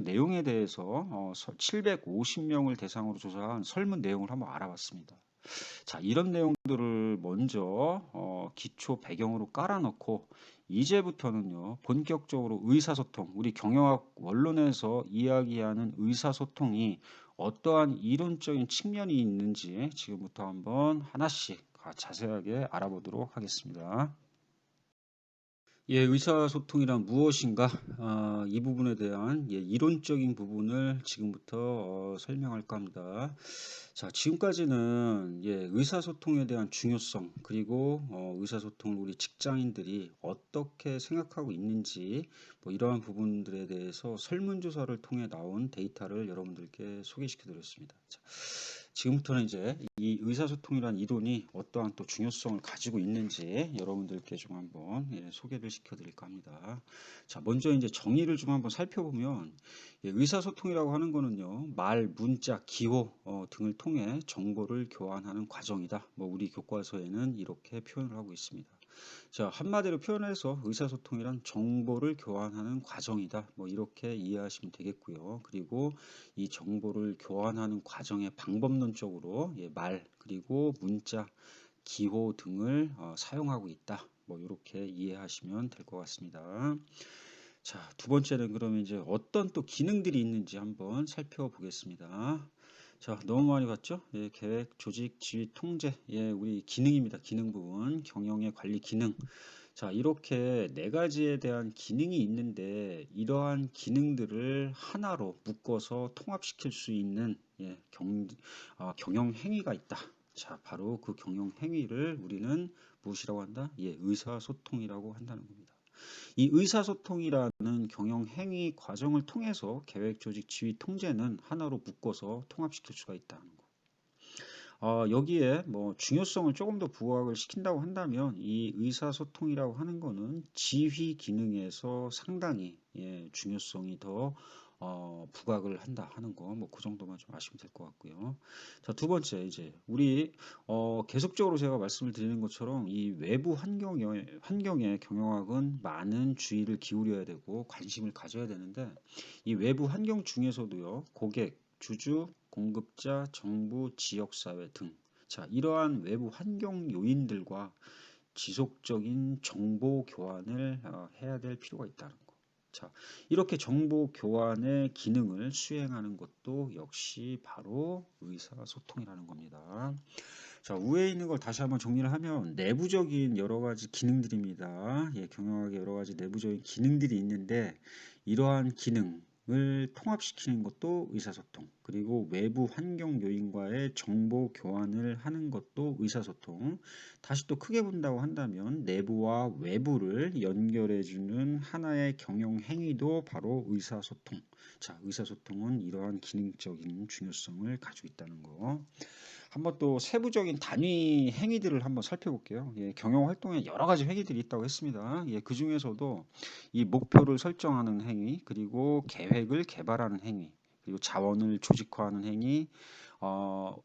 내용에 대해서 750명을 대상으로 조사한 설문 내용을 한번 알아봤습니다. 자, 이런 내용들을 먼저 기초 배경으로 깔아놓고 이제부터는요 본격적으로 의사소통, 우리 경영학 원론에서 이야기하는 의사소통이 어떠한 이론적인 측면이 있는지 지금부터 한번 하나씩 자세하게 알아보도록 하겠습니다. 의사소통이란 무엇인가? 이 부분에 대한 이론적인 부분을 지금부터 설명할까 합니다. 자, 지금까지는 의사소통에 대한 중요성 그리고 의사소통을 우리 직장인들이 어떻게 생각하고 있는지 뭐 이러한 부분들에 대해서 설문조사를 통해 나온 데이터를 여러분들께 소개시켜 드렸습니다. 자, 지금부터는 이제 이 의사소통이란 이론이 어떠한 또 중요성을 가지고 있는지 여러분들께 좀 한번 소개를 시켜드릴까 합니다. 자, 먼저 이제 정의를 좀 한번 살펴보면 의사소통이라고 하는 거는요, 말, 문자, 기호 등을 통해 정보를 교환하는 과정이다. 뭐 우리 교과서에는 이렇게 표현을 하고 있습니다. 자, 한마디로 표현해서 의사소통이란 정보를 교환하는 과정이다. 뭐 이렇게 이해하시면 되겠고요. 그리고 이 정보를 교환하는 과정의 방법론적으로 말, 그리고 문자, 기호 등을 사용하고 있다. 뭐 이렇게 이해하시면 될 것 같습니다. 자, 두 번째는 그러면 이제 어떤 또 기능들이 있는지 한번 살펴보겠습니다. 자, 너무 많이 봤죠? 계획, 조직, 지휘, 통제. 우리 기능입니다. 기능 부분, 경영의 관리 기능. 자, 이렇게 네 가지에 대한 기능이 있는데 이러한 기능들을 하나로 묶어서 통합시킬 수 있는 경영 행위가 있다. 자, 바로 그 경영 행위를 우리는 무엇이라고 한다? 의사소통이라고 한다는 겁니다. 이 의사소통이라는 경영 행위 과정을 통해서 계획, 조직, 지휘, 통제는 하나로 묶어서 통합시킬 수가 있다는 거. 여기에 뭐 중요성을 조금 더 부각을 시킨다고 한다면 이 의사소통이라고 하는 거는 지휘 기능에서 상당히 중요성이 더 부각을 한다 하는 거 뭐 그 정도만 좀 아시면 될 것 같고요. 자, 두 번째 이제 우리 계속적으로 제가 말씀을 드리는 것처럼 이 외부 환경에 경영학은 많은 주의를 기울여야 되고 관심을 가져야 되는데 이 외부 환경 중에서도요 고객, 주주, 공급자, 정부, 지역사회 등 자, 이러한 외부 환경 요인들과 지속적인 정보 교환을 해야 될 필요가 있다는 거. 자, 이렇게 정보 교환의 기능을 수행하는 것도 역시 바로 의사소통이라는 겁니다. 자, 위에 있는 걸 다시 한번 정리를 하면 내부적인 여러 가지 기능들입니다. 경영학의 여러 가지 내부적인 기능들이 있는데 이러한 기능을 통합시키는 것도 의사소통, 그리고 외부 환경 요인과의 정보 교환을 하는 것도 의사소통. 다시 또 크게 본다고 한다면 내부와 외부를 연결해주는 하나의 경영 행위도 바로 의사소통. 자, 의사소통은 이러한 기능적인 중요성을 가지고 있다는 거. 한번 또 세부적인 단위 행위들을 한번 살펴볼게요. 경영 활동에 여러 가지 행위들이 있다고 했습니다. 그 중에서도 이 목표를 설정하는 행위, 그리고 계획을 개발하는 행위, 그리고 자원을 조직화하는 행위,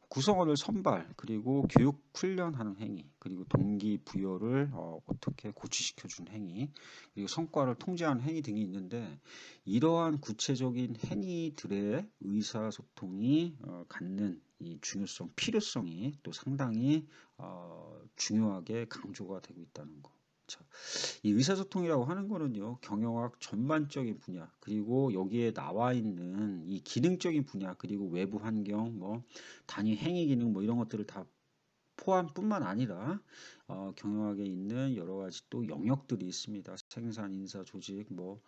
구성원을 선발, 그리고 교육 훈련하는 행위, 그리고 동기부여를 어떻게 고취시켜준 행위, 그리고 성과를 통제하는 행위 등이 있는데 이러한 구체적인 행위들의 의사소통이 갖는 이 중요성, 필요성이 또 상당히 중요하게 강조가 되고 있다는 거. 자, 이 의사소통이라고 하는 거는요, 경영학 전반적인 분야, 그리고 여기에 나와 있는 이 기능적인 분야, 그리고 외부 환경, 뭐 단위 행위 기능, 뭐 이런 것들을 다 포함뿐만 아니라 경영학에 있는 여러 가지 또 영역들이 있습니다. 생산, 인사, 조직, 뭐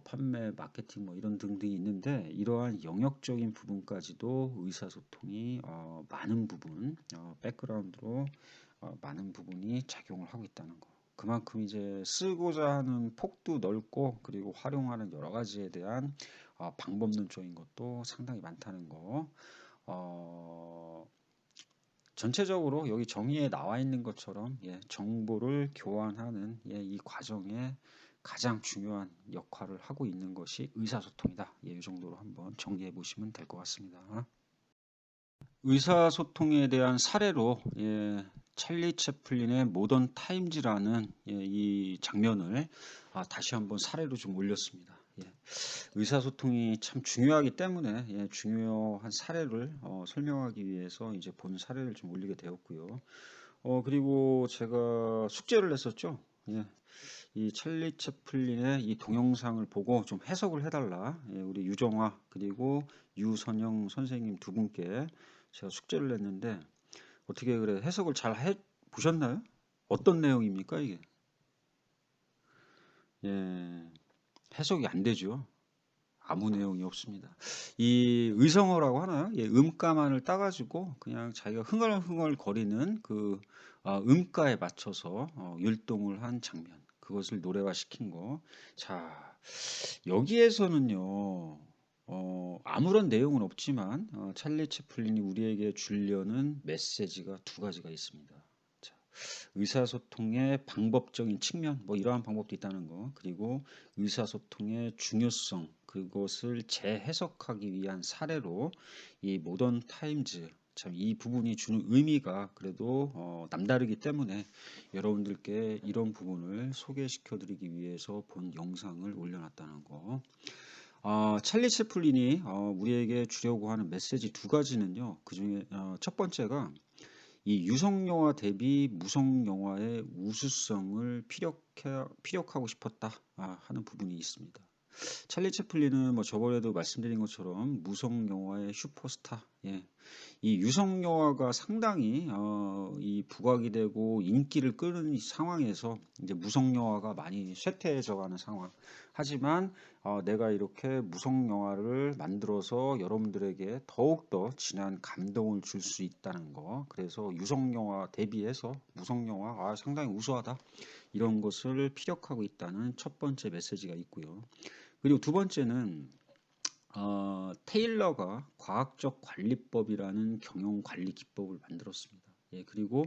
판매, 마케팅, 뭐 이런 등등이 있는데 이러한 영역적인 부분까지도 의사소통이 많은 부분, 백그라운드로 많은 부분이 작용을 하고 있다는 거. 그만큼 이제 쓰고자 하는 폭도 넓고 그리고 활용하는 여러 가지에 대한 방법론적인 것도 상당히 많다는 거. 전체적으로 여기 정의에 나와 있는 것처럼 정보를 교환하는 이 과정에 가장 중요한 역할을 하고 있는 것이 의사소통이다. 이 정도로 한번 정리해 보시면 될 것 같습니다. 의사소통에 대한 사례로 찰리 채플린의 모던 타임즈라는 이 장면을 다시 한번 사례로 좀 올렸습니다. 의사소통이 참 중요하기 때문에 중요한 사례를 설명하기 위해서 이제 본 사례를 좀 올리게 되었고요. 그리고 제가 숙제를 냈었죠. 이 찰리 채플린의 이 동영상을 보고 좀 해석을 해달라. 우리 유정화 그리고 유선영 선생님 두 분께 제가 숙제를 냈는데 어떻게 그래 해석을 잘 해 보셨나요? 어떤 내용입니까 이게? 해석이 안 되죠. 아무 내용이 없습니다. 이 의성어라고 하나요? 음가만을 따가지고 그냥 자기가 흥얼흥얼 거리는 그 음가에 맞춰서 율동을 한 장면. 그것을 노래화시킨 거. 자, 여기에서는요. 아무런 내용은 없지만 찰리 채플린이 우리에게 주려는 메시지가 두 가지가 있습니다. 자, 의사소통의 방법적인 측면, 뭐 이러한 방법도 있다는 거, 그리고 의사소통의 중요성, 그것을 재해석하기 위한 사례로 이 모던 타임즈, 참 이 부분이 주는 의미가 그래도 남다르기 때문에 여러분들께 이런 부분을 소개시켜 드리기 위해서 본 영상을 올려놨다는 거. 찰리 채플린이 우리에게 주려고 하는 메시지 두 가지는요. 그중에 첫 번째가 이 유성 영화 대비 무성 영화의 우수성을 피력하고 싶었다 하는 부분이 있습니다. 찰리 채플린은 뭐 저번에도 말씀드린 것처럼 무성 영화의 슈퍼스타. 예. 이 유성 영화가 상당히 이 부각이 되고 인기를 끄는 이 상황에서 이제 무성 영화가 많이 쇠퇴해져가는 상황. 하지만 내가 이렇게 무성 영화를 만들어서 여러분들에게 더욱더 진한 감동을 줄 수 있다는 거. 그래서 유성 영화 대비해서 무성 영화 상당히 우수하다. 이런 것을 피력하고 있다는 첫 번째 메시지가 있고요. 그리고 두 번째는 테일러가 과학적 관리법이라는 경영 관리 기법을 만들었습니다. 예, 그리고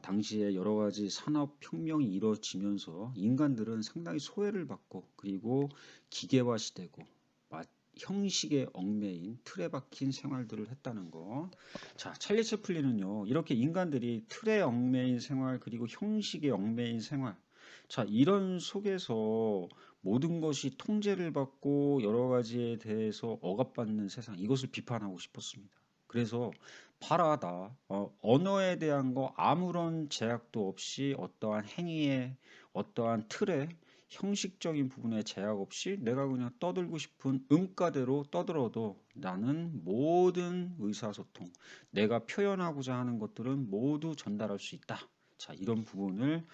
당시에 여러 가지 산업 혁명이 이루어지면서 인간들은 상당히 소외를 받고 그리고 기계화시되고 형식에 얽매인 틀에 박힌 생활들을 했다는 거. 자, 찰리 채플린은요, 이렇게 인간들이 틀에 얽매인 생활 그리고 형식에 얽매인 생활. 자, 이런 속에서 모든 것이 통제를 받고 여러 가지에 대해서 억압받는 세상, 이것을 비판하고 싶었습니다. 그래서 파라다 언어에 대한 거 아무런 제약도 없이 어떠한 행위에 어떠한 틀에 형식적인 부분에 제약 없이 내가 그냥 떠들고 싶은 음가대로 떠들어도 나는 모든 의사소통, 내가 표현하고자 하는 것들은 모두 전달할 수 있다. 자, 이런 부분을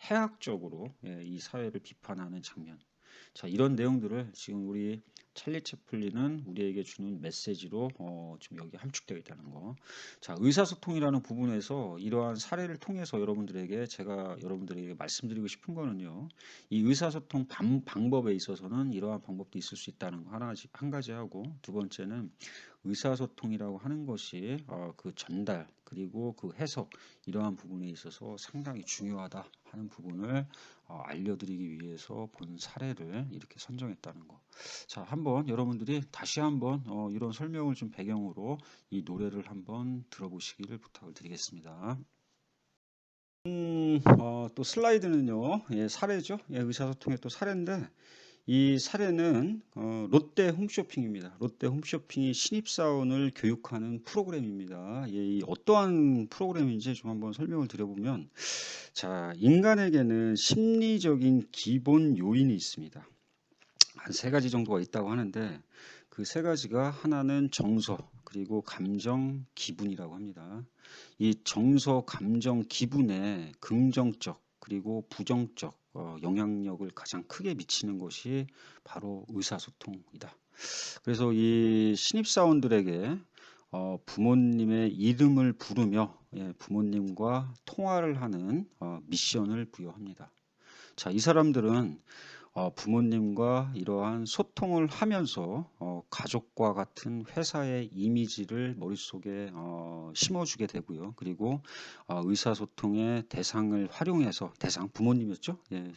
해학적으로 이 사회를 비판하는 장면. 자, 이런 내용들을 지금 우리 찰리 채플린은 우리에게 주는 메시지로 지금 여기 함축되어 있다는 거. 자, 의사소통이라는 부분에서 이러한 사례를 통해서 제가 여러분들에게 말씀드리고 싶은 거는요. 이 의사소통 방법에 있어서는 이러한 방법도 있을 수 있다는 거 한 가지 하고, 두 번째는 의사소통이라고 하는 것이 그 전달 그리고 그 해석 이러한 부분에 있어서 상당히 중요하다 하는 부분을 알려드리기 위해서 본 사례를 이렇게 선정했다는 거. 자, 한번 여러분들이 다시 한번 이런 설명을 좀 배경으로 이 노래를 한번 들어보시기를 부탁을 드리겠습니다. 또 슬라이드는요, 예, 사례죠. 예, 의사소통의 또 사례인데 이 사례는 롯데 홈쇼핑입니다. 롯데 홈쇼핑이 신입사원을 교육하는 프로그램입니다. 예, 이 어떠한 프로그램인지 좀 한번 설명을 드려보면, 자, 인간에게는 심리적인 기본 요인이 있습니다. 한 세 가지 정도가 있다고 하는데 그 세 가지가 하나는 정서, 그리고 감정, 기분이라고 합니다. 이 정서, 감정, 기분에 긍정적 그리고 부정적 영향력을 가장 크게 미치는 것이 바로 의사소통이다. 그래서 이 신입사원들에게 부모님의 이름을 부르며 부모님과 통화를 하는 미션을 부여합니다. 자, 이 사람들은 부모님과 이러한 소통을 하면서 가족과 같은 회사의 이미지를 머릿속에 심어주게 되고요. 그리고 의사소통의 대상을 활용해서 부모님이었죠. 예,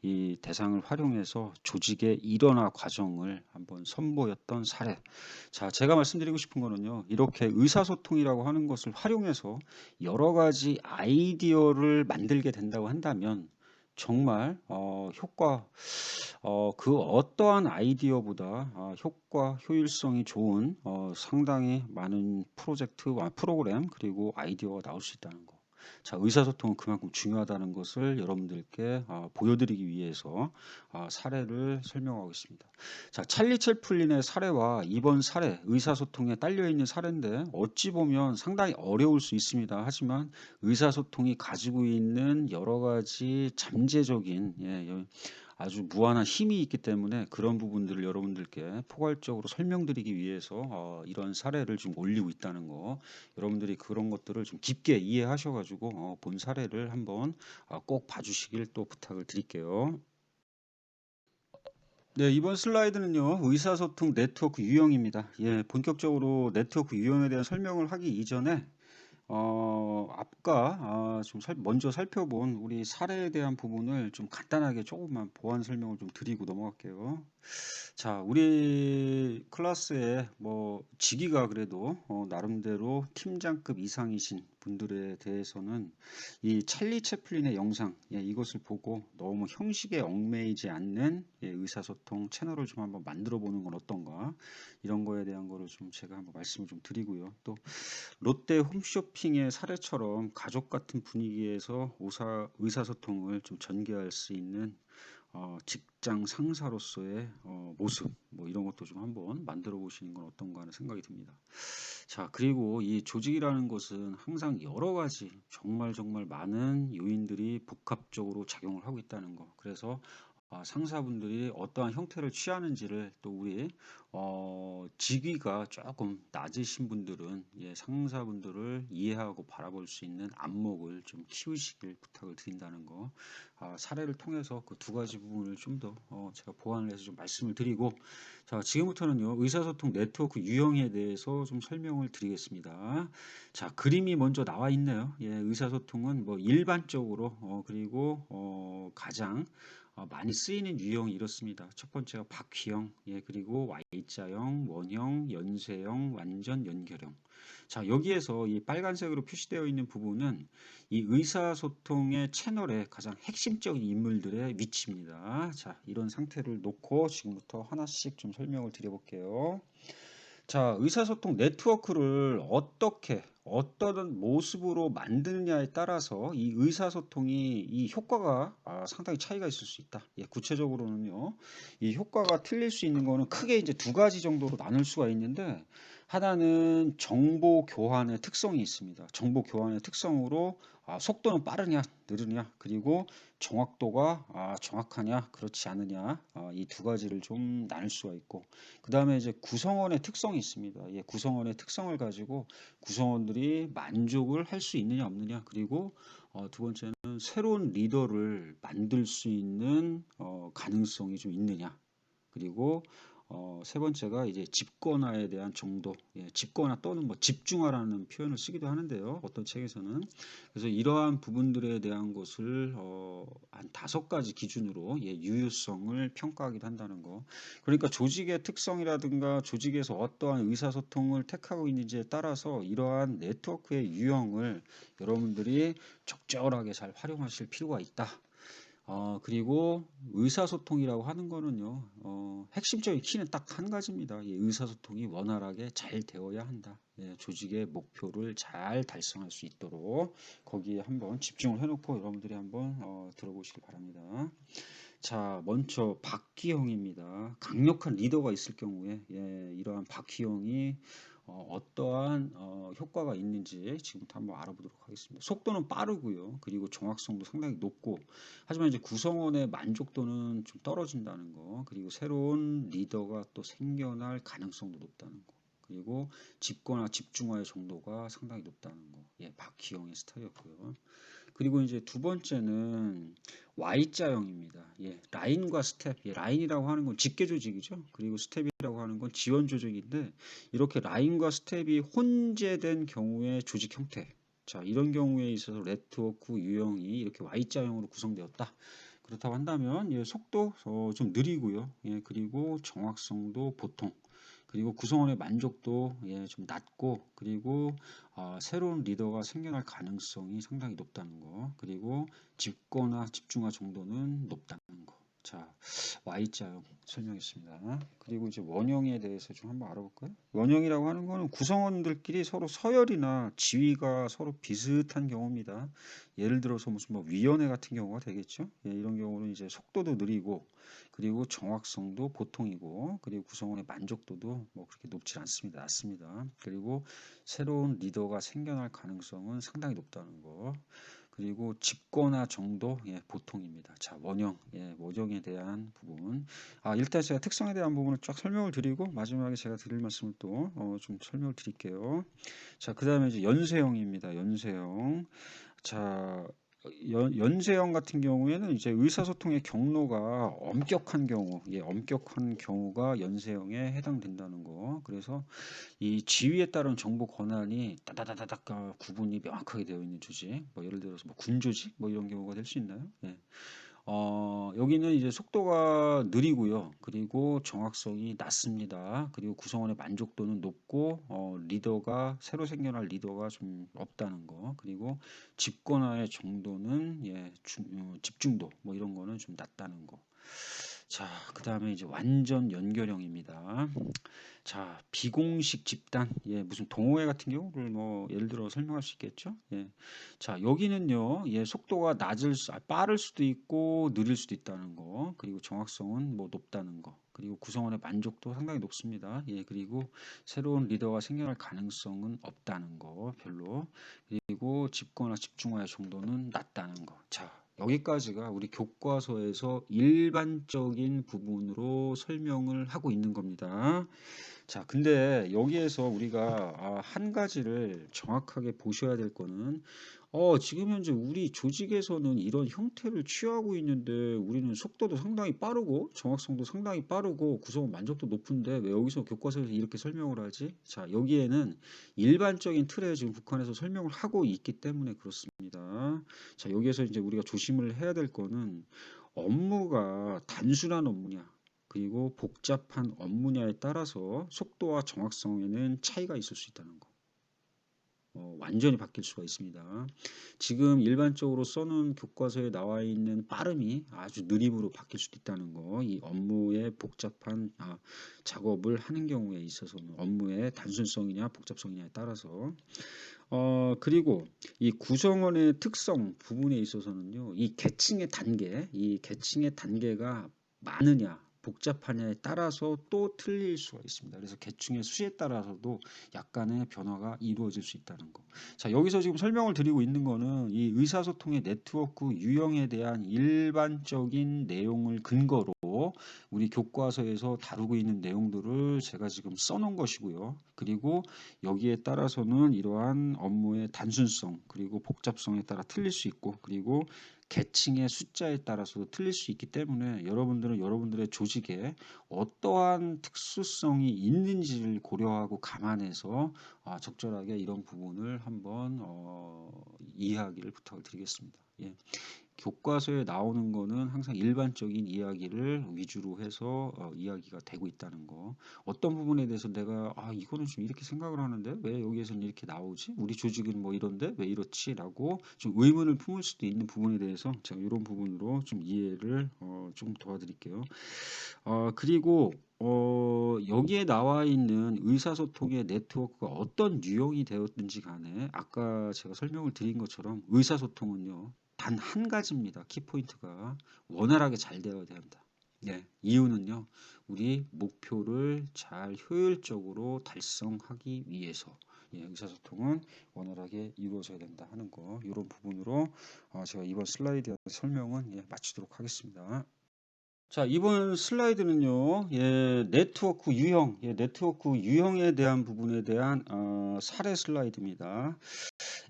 이 대상을 활용해서 조직의 일원화 과정을 한번 선보였던 사례. 자, 제가 말씀드리고 싶은 거는요. 이렇게 의사소통이라고 하는 것을 활용해서 여러 가지 아이디어를 만들게 된다고 한다면 정말 그 어떠한 아이디어보다 효과, 효율성이 좋은 상당히 많은 프로그램 그리고 아이디어가 나올 수 있다는 거. 자, 의사소통은 그만큼 중요하다는 것을 여러분들께 보여드리기 위해서 사례를 설명하고 있습니다. 자, 찰리 채플린의 사례와 이번 사례, 의사소통에 딸려있는 사례인데 어찌 보면 상당히 어려울 수 있습니다. 하지만 의사소통이 가지고 있는 여러 가지 잠재적인 아주 무한한 힘이 있기 때문에 그런 부분들을 여러분들께 포괄적으로 설명드리기 위해서 이런 사례를 좀 올리고 있다는 거. 여러분들이 그런 것들을 좀 깊게 이해하셔가지고 본 사례를 한번 꼭 봐주시길 또 부탁을 드릴게요. 네, 이번 슬라이드는요, 의사소통 네트워크 유형입니다. 예, 본격적으로 네트워크 유형에 대한 설명을 하기 이전에 아까 좀 먼저 살펴본 우리 사례에 대한 부분을 좀 간단하게 조금만 보완 설명을 좀 드리고 넘어갈게요. 자, 우리 클래스에 뭐 직위가 그래도 나름대로 팀장급 이상이신 분들에 대해서는 이 찰리 채플린의 영상, 예, 이것을 보고 너무 형식에 얽매이지 않는, 예, 의사소통 채널을 좀 한번 만들어 보는 건 어떤가, 이런 거에 대한 거를 좀 제가 한번 말씀을 좀 드리고요. 또 롯데 홈쇼핑의 사례처럼 가족 같은 분위기에서 의사소통을 좀 전개할 수 있는 직장 상사로서의 모습, 뭐 이런 것도 좀 한번 만들어 보시는 건 어떤가 하는 생각이 듭니다. 자, 그리고 이 조직이라는 것은 항상 여러 가지 정말 정말 많은 요인들이 복합적으로 작용을 하고 있다는 거. 그래서 상사분들이 어떠한 형태를 취하는지를 또 우리 직위가 조금 낮으신 분들은, 예, 상사분들을 이해하고 바라볼 수 있는 안목을 좀 키우시길 부탁을 드린다는 거. 사례를 통해서 그 두 가지 부분을 좀 더 제가 보완을 해서 좀 말씀을 드리고, 자, 지금부터는요, 의사소통 네트워크 유형에 대해서 좀 설명을 드리겠습니다. 자, 그림이 먼저 나와 있네요. 예, 의사소통은 뭐 일반적으로 그리고 가장 많이 쓰이는 유형이 이렇습니다. 첫 번째가 바퀴형, 예, 그리고 Y자형, 원형, 연쇄형, 완전 연결형. 자, 여기에서 이 빨간색으로 표시되어 있는 부분은 이 의사소통의 채널의 가장 핵심적인 인물들의 위치입니다. 자, 이런 상태를 놓고 지금부터 하나씩 좀 설명을 드려볼게요. 자, 의사소통 네트워크를 어떻게, 어떤 모습으로 만드느냐에 따라서 이 의사소통이 이 효과가 상당히 차이가 있을 수 있다. 예, 구체적으로는요, 이 효과가 틀릴 수 있는 거는 크게 이제 두 가지 정도로 나눌 수가 있는데, 하나는 정보 교환의 특성이 있습니다. 정보 교환의 특성으로 속도는 빠르냐, 느리냐, 그리고 정확도가 정확하냐, 그렇지 않느냐, 이 두 가지를 좀 나눌 수가 있고, 그 다음에 이제 구성원의 특성이 있습니다. 예, 구성원의 특성을 가지고 구성원들이 만족을 할 수 있느냐 없느냐, 그리고 두 번째는 새로운 리더를 만들 수 있는 가능성이 좀 있느냐, 그리고 세 번째가 이제 집권화에 대한 정도, 예, 집권화 또는 뭐 집중화라는 표현을 쓰기도 하는데요. 어떤 책에서는. 그래서 이러한 부분들에 대한 것을 한 다섯 가지 기준으로, 예, 유효성을 평가하기도 한다는 거. 그러니까 조직의 특성이라든가 조직에서 어떠한 의사소통을 택하고 있는지에 따라서 이러한 네트워크의 유형을 여러분들이 적절하게 잘 활용하실 필요가 있다. 그리고 의사소통이라고 하는 거는요, 핵심적인 키는 딱 한 가지입니다. 이 의사소통이 원활하게 잘 되어야 한다. 예, 조직의 목표를 잘 달성할 수 있도록 거기에 한번 집중을 해놓고 여러분들이 한번 들어보시기 바랍니다. 자, 먼저 박기형입니다. 강력한 리더가 있을 경우에, 예, 이러한 박기형이 어떠한 효과가 있는지 지금부터 한번 알아보도록 하겠습니다. 속도는 빠르고요. 그리고 정확성도 상당히 높고, 하지만 이제 구성원의 만족도는 좀 떨어진다는 거, 그리고 새로운 리더가 또 생겨날 가능성도 높다는 거, 그리고 집권화, 집중화의 정도가 상당히 높다는 거. 예, 박기영의 스타일이었고요. 그리고 이제 두 번째는 Y자형입니다. 예, 라인과 스텝. 예, 라인이라고 하는 건 직계 조직이죠. 그리고 스텝이라고 하는 건 지원 조직인데, 이렇게 라인과 스텝이 혼재된 경우의 조직 형태. 자, 이런 경우에 있어서 네트워크 유형이 이렇게 Y자형으로 구성되었다. 그렇다고 한다면, 예, 속도 좀 느리고요. 예, 그리고 정확성도 보통. 그리고 구성원의 만족도, 예, 좀 낮고, 그리고 새로운 리더가 생겨날 가능성이 상당히 높다는 거, 그리고 집권화, 집중화 정도는 높다는 거. 자, Y자형 설명했습니다. 그리고 이제 원형에 대해서 좀 한번 알아볼까요? 원형이라고 하는 거는 구성원들끼리 서로 서열이나 지위가 서로 비슷한 경우입니다. 예를 들어서 무슨 뭐 위원회 같은 경우가 되겠죠. 예, 이런 경우는 이제 속도도 느리고, 그리고 정확성도 보통이고, 그리고 구성원의 만족도도 뭐 그렇게 높지 않습니다. 낮습니다. 그리고 새로운 리더가 생겨날 가능성은 상당히 높다는 거. 그리고 집권화 정도, 예, 보통입니다. 자, 원형, 예, 원형에 대한 부분. 일단 제가 특성에 대한 부분을 쫙 설명을 드리고 마지막에 제가 드릴 말씀을 또 좀 설명을 드릴게요. 자, 그 다음에 이제 연쇄형입니다. 연쇄형. 자, 연세형 같은 경우에는 이제 의사소통의 경로가 엄격한 경우, 엄격한 경우가 연세형에 해당된다는 거. 그래서 이 지위에 따른 정보 권한이 따다다다닥 구분이 명확하게 되어 있는 조직, 뭐 예를 들어서 뭐 군조직, 뭐 이런 경우가 될 수 있나요? 예. 여기는 이제 속도가 느리고요. 그리고 정확성이 낮습니다. 그리고 구성원의 만족도는 높고, 새로 생겨날 리더가 좀 없다는 거. 그리고 집권화의 정도는, 집중도, 뭐 이런 거는 좀 낮다는 거. 자, 그 다음에 이제 완전 연결형입니다. 자, 비공식 집단, 무슨 동호회 같은 경우를 뭐 예를 들어 설명할 수 있겠죠? 자, 여기는요, 속도가 빠를 수도 있고 느릴 수도 있다는 거, 그리고 정확성은 뭐 높다는 거, 그리고 구성원의 만족도 상당히 높습니다. 그리고 새로운 리더가 생겨날 가능성은 없다는 거, 별로. 그리고 집권화, 집중화의 정도는 낮다는 거. 자, 여기까지가 우리 교과서에서 일반적인 부분으로 설명을 하고 있는 겁니다. 자, 근데 여기에서 우리가 한 가지를 정확하게 보셔야 될 거는 지금 현재 우리 조직에서는 이런 형태를 취하고 있는데 우리는 속도도 상당히 빠르고 정확성도 상당히 빠르고 구성원 만족도 높은데 왜 여기서 교과서에서 이렇게 설명을 하지? 자, 여기에는 일반적인 틀에 지금 국한해서 설명을 하고 있기 때문에 그렇습니다. 자, 여기에서 이제 우리가 조심을 해야 될 거는 업무가 단순한 업무냐 그리고 복잡한 업무냐에 따라서 속도와 정확성에는 차이가 있을 수 있다는 거. 완전히 바뀔 수가 있습니다. 지금 일반적으로 써놓은 교과서에 나와 있는 빠름이 아주 느림으로 바뀔 수도 있다는 거. 이 업무의 복잡한 작업을 하는 경우에 있어서는 업무의 단순성이냐 복잡성이냐에 따라서 그리고 이 구성원의 특성 부분에 있어서는요. 이 계층의 단계가 많으냐 복잡하냐에 따라서 또 틀릴 수가 있습니다. 그래서 계층의 수에 따라서도 약간의 변화가 이루어질 수 있다는 거. 자, 여기서 지금 설명을 드리고 있는 거는 이 의사소통의 네트워크 유형에 대한 일반적인 내용을 근거로 우리 교과서에서 다루고 있는 내용들을 제가 지금 써놓은 것이고요. 그리고 여기에 따라서는 이러한 업무의 단순성 그리고 복잡성에 따라 틀릴 수 있고 그리고 계층의 숫자에 따라서도 틀릴 수 있기 때문에 여러분들은 여러분들의 조직에 어떠한 특수성이 있는지를 고려하고 감안해서 적절하게 이런 부분을 한번 이해하기를 부탁을 드리겠습니다. 교과서에 나오는 거는 항상 일반적인 이야기를 위주로 해서 이야기가 되고 있다는 거. 어떤 부분에 대해서 내가 이거는 좀 이렇게 생각을 하는데 왜 여기에서는 이렇게 나오지? 우리 조직은 뭐 이런데 왜 이렇지? 라고 좀 의문을 품을 수도 있는 부분에 대해서 제가 이런 부분으로 좀 이해를 좀 도와드릴게요. 그리고 여기에 나와 있는 의사소통의 네트워크가 어떤 유형이 되었든지 간에 아까 제가 설명을 드린 것처럼 의사소통은요. 단 한 가지입니다. 키포인트가 원활하게 잘 되어야 된다. 이유는요. 우리 목표를 잘 효율적으로 달성하기 위해서 의사소통은 원활하게 이루어져야 된다 하는 거 이런 부분으로 제가 이번 슬라이드의 설명은 마치도록 하겠습니다. 자, 이번 슬라이드는요, 네트워크 유형에 대한 부분에 대한 사례 슬라이드입니다.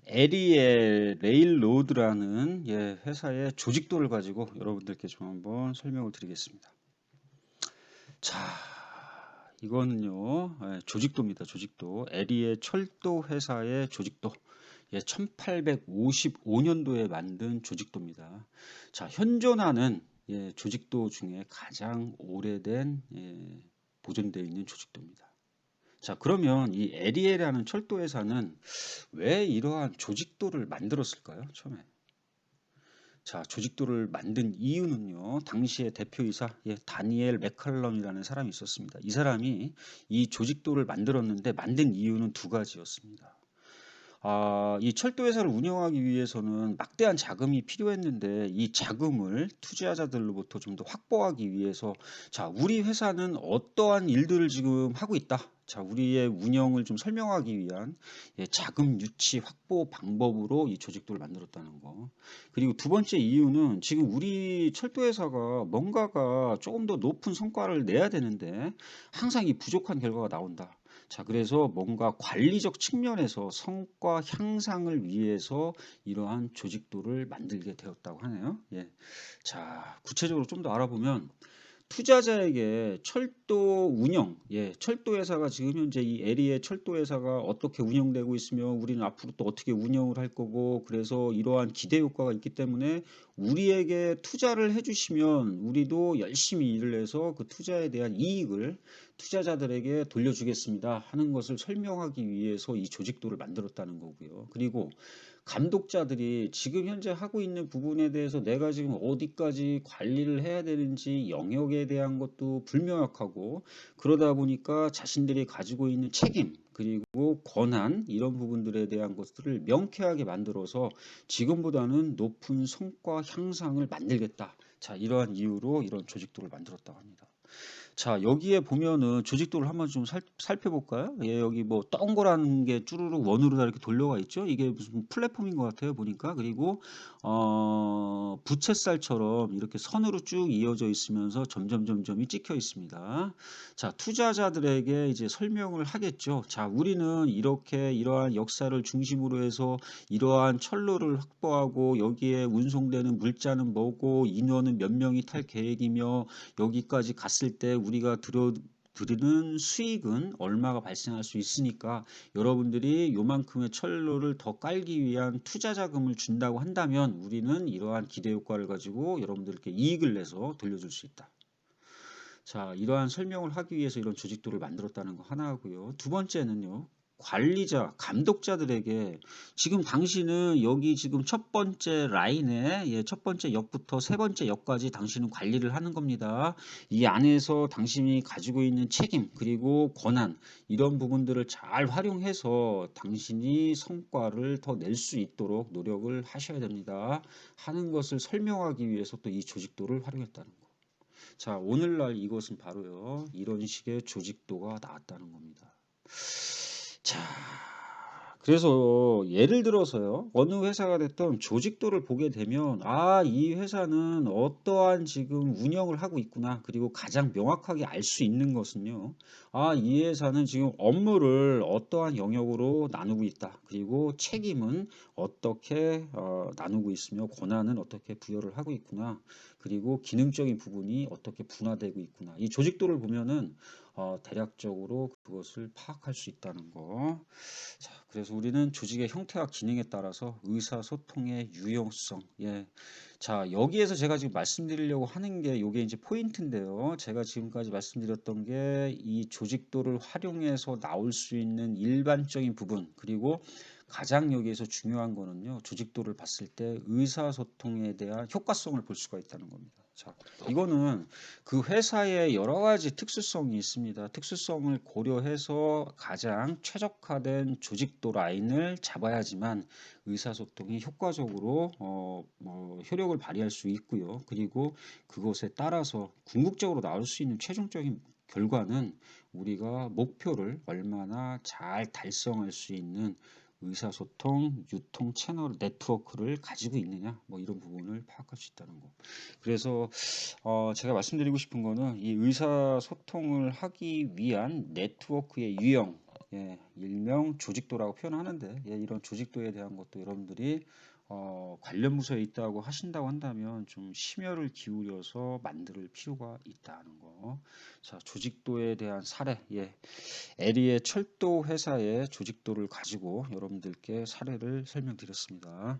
에리엘 레일로드라는 회사의 조직도를 가지고 여러분들께 좀 한번 설명을 드리겠습니다. 자, 이거는요, 조직도입니다. 조직도. 에리엘 철도 회사의 조직도. 1855년도에 만든 조직도입니다. 자, 현존하는 조직도 중에 가장 오래된 보존되어 있는 조직도입니다. 자, 그러면 이 에리에라는 철도 회사는 왜 이러한 조직도를 만들었을까요? 처음에. 자, 조직도를 만든 이유는요. 당시의 대표이사 다니엘 맥컬럼이라는 사람이 있었습니다. 이 사람이 이 조직도를 만들었는데 만든 이유는 두 가지였습니다. 이 철도 회사를 운영하기 위해서는 막대한 자금이 필요했는데 이 자금을 투자자들로부터 좀 더 확보하기 위해서 자, 우리 회사는 어떠한 일들을 지금 하고 있다. 자, 우리의 운영을 좀 설명하기 위한 자금 유치 확보 방법으로 이 조직도를 만들었다는 거. 그리고 두 번째 이유는 지금 우리 철도 회사가 뭔가가 조금 더 높은 성과를 내야 되는데 항상 이 부족한 결과가 나온다. 자, 그래서 뭔가 관리적 측면에서 성과 향상을 위해서 이러한 조직도를 만들게 되었다고 하네요. 예. 자, 구체적으로 좀 더 알아보면 투자자에게 철도 운영, 예, 철도 회사가 지금 현재 이 에리의 철도 회사가 어떻게 운영되고 있으며 우리는 앞으로 또 어떻게 운영을 할 거고, 그래서 이러한 기대 효과가 있기 때문에 우리에게 투자를 해주시면 우리도 열심히 일을 해서 그 투자에 대한 이익을 투자자들에게 돌려주겠습니다 하는 것을 설명하기 위해서 이 조직도를 만들었다는 거고요. 그리고 감독자들이 지금 현재 하고 있는 부분에 대해서 내가 지금 어디까지 관리를 해야 되는지 영역에 대한 것도 불명확하고, 그러다 보니까 자신들이 가지고 있는 책임 그리고 권한 이런 부분들에 대한 것들을 명쾌하게 만들어서 지금보다는 높은 성과 향상을 만들겠다. 자, 이러한 이유로 이런 조직도를 만들었다고 합니다. 자, 여기에 보면은 조직도를 한번 좀 살펴볼까요? 예, 여기 뭐 동그란 게 쭈루룩 원으로 다 이렇게 돌려가 있죠? 이게 무슨 플랫폼인 것 같아요, 보니까. 그리고, 부채살처럼 이렇게 선으로 쭉 이어져 있으면서 점점점점이 찍혀 있습니다. 자, 투자자들에게 이제 설명을 하겠죠. 자, 우리는 이렇게 이러한 역사를 중심으로 해서 이러한 철로를 확보하고 여기에 운송되는 물자는 뭐고 인원은 몇 명이 탈 계획이며 여기까지 갔을 때 우리가 드리는 수익은 얼마가 발생할 수 있으니까 여러분들이 요만큼의 철로를 더 깔기 위한 투자 자금을 준다고 한다면 우리는 이러한 기대 효과를 가지고 여러분들께 이익을 내서 돌려줄 수 있다. 자, 이러한 설명을 하기 위해서 이런 조직도를 만들었다는 거 하나고요. 두 번째는요. 관리자, 감독자들에게 지금 당신은 여기 지금 첫 번째 라인에, 예, 첫 번째 역부터 세 번째 역까지 당신은 관리를 하는 겁니다. 이 안에서 당신이 가지고 있는 책임 그리고 권한 이런 부분들을 잘 활용해서 당신이 성과를 더 낼 수 있도록 노력을 하셔야 됩니다 하는 것을 설명하기 위해서 또 이 조직도를 활용했다는 거. 자, 오늘날 이것은 바로요, 이런 식의 조직도가 나왔다는 겁니다. 자, 그래서 예를 들어서요, 어느 회사가 됐든 조직도를 보게 되면, 아, 이 회사는 어떠한 지금 운영을 하고 있구나. 그리고 가장 명확하게 알 수 있는 것은요, 아, 이 회사는 지금 업무를 어떠한 영역으로 나누고 있다. 그리고 책임은 어떻게 나누고 있으며 권한은 어떻게 부여를 하고 있구나. 그리고 기능적인 부분이 어떻게 분화되고 있구나. 이 조직도를 보면은 대략적으로 그것을 파악할 수 있다는 거. 자, 그래서 우리는 조직의 형태와 기능에 따라서 의사소통의 유용성. 예. 자, 여기에서 제가 지금 말씀드리려고 하는 게 요게 이제 포인트인데요. 제가 지금까지 말씀드렸던 게 이 조직도를 활용해서 나올 수 있는 일반적인 부분, 그리고 가장 여기에서 중요한 거는요, 조직도를 봤을 때 의사소통에 대한 효과성을 볼 수가 있다는 겁니다. 자, 이거는 그 회사의 여러 가지 특수성이 있습니다. 특수성을 고려해서 가장 최적화된 조직도 라인을 잡아야지만 의사소통이 효과적으로 효력을 발휘할 수 있고요. 그리고 그것에 따라서 궁극적으로 나올 수 있는 최종적인 결과는 우리가 목표를 얼마나 잘 달성할 수 있는 의사소통, 유통 채널 네트워크를 가지고 있느냐, 뭐 이런 부분을 파악할 수 있다는 거. 그래서 제가 말씀드리고 싶은 거는 이 의사소통을 하기 위한 네트워크의 유형, 예, 일명 조직도라고 표현하는데, 예, 이런 조직도에 대한 것도 여러분들이 관련 부서에 있다고 하신다고 한다면 좀 심혈을 기울여서 만들 필요가 있다는 거. 자, 조직도에 대한 사례, 예, 에리의 철도 회사의 조직도를 가지고 여러분들께 사례를 설명드렸습니다.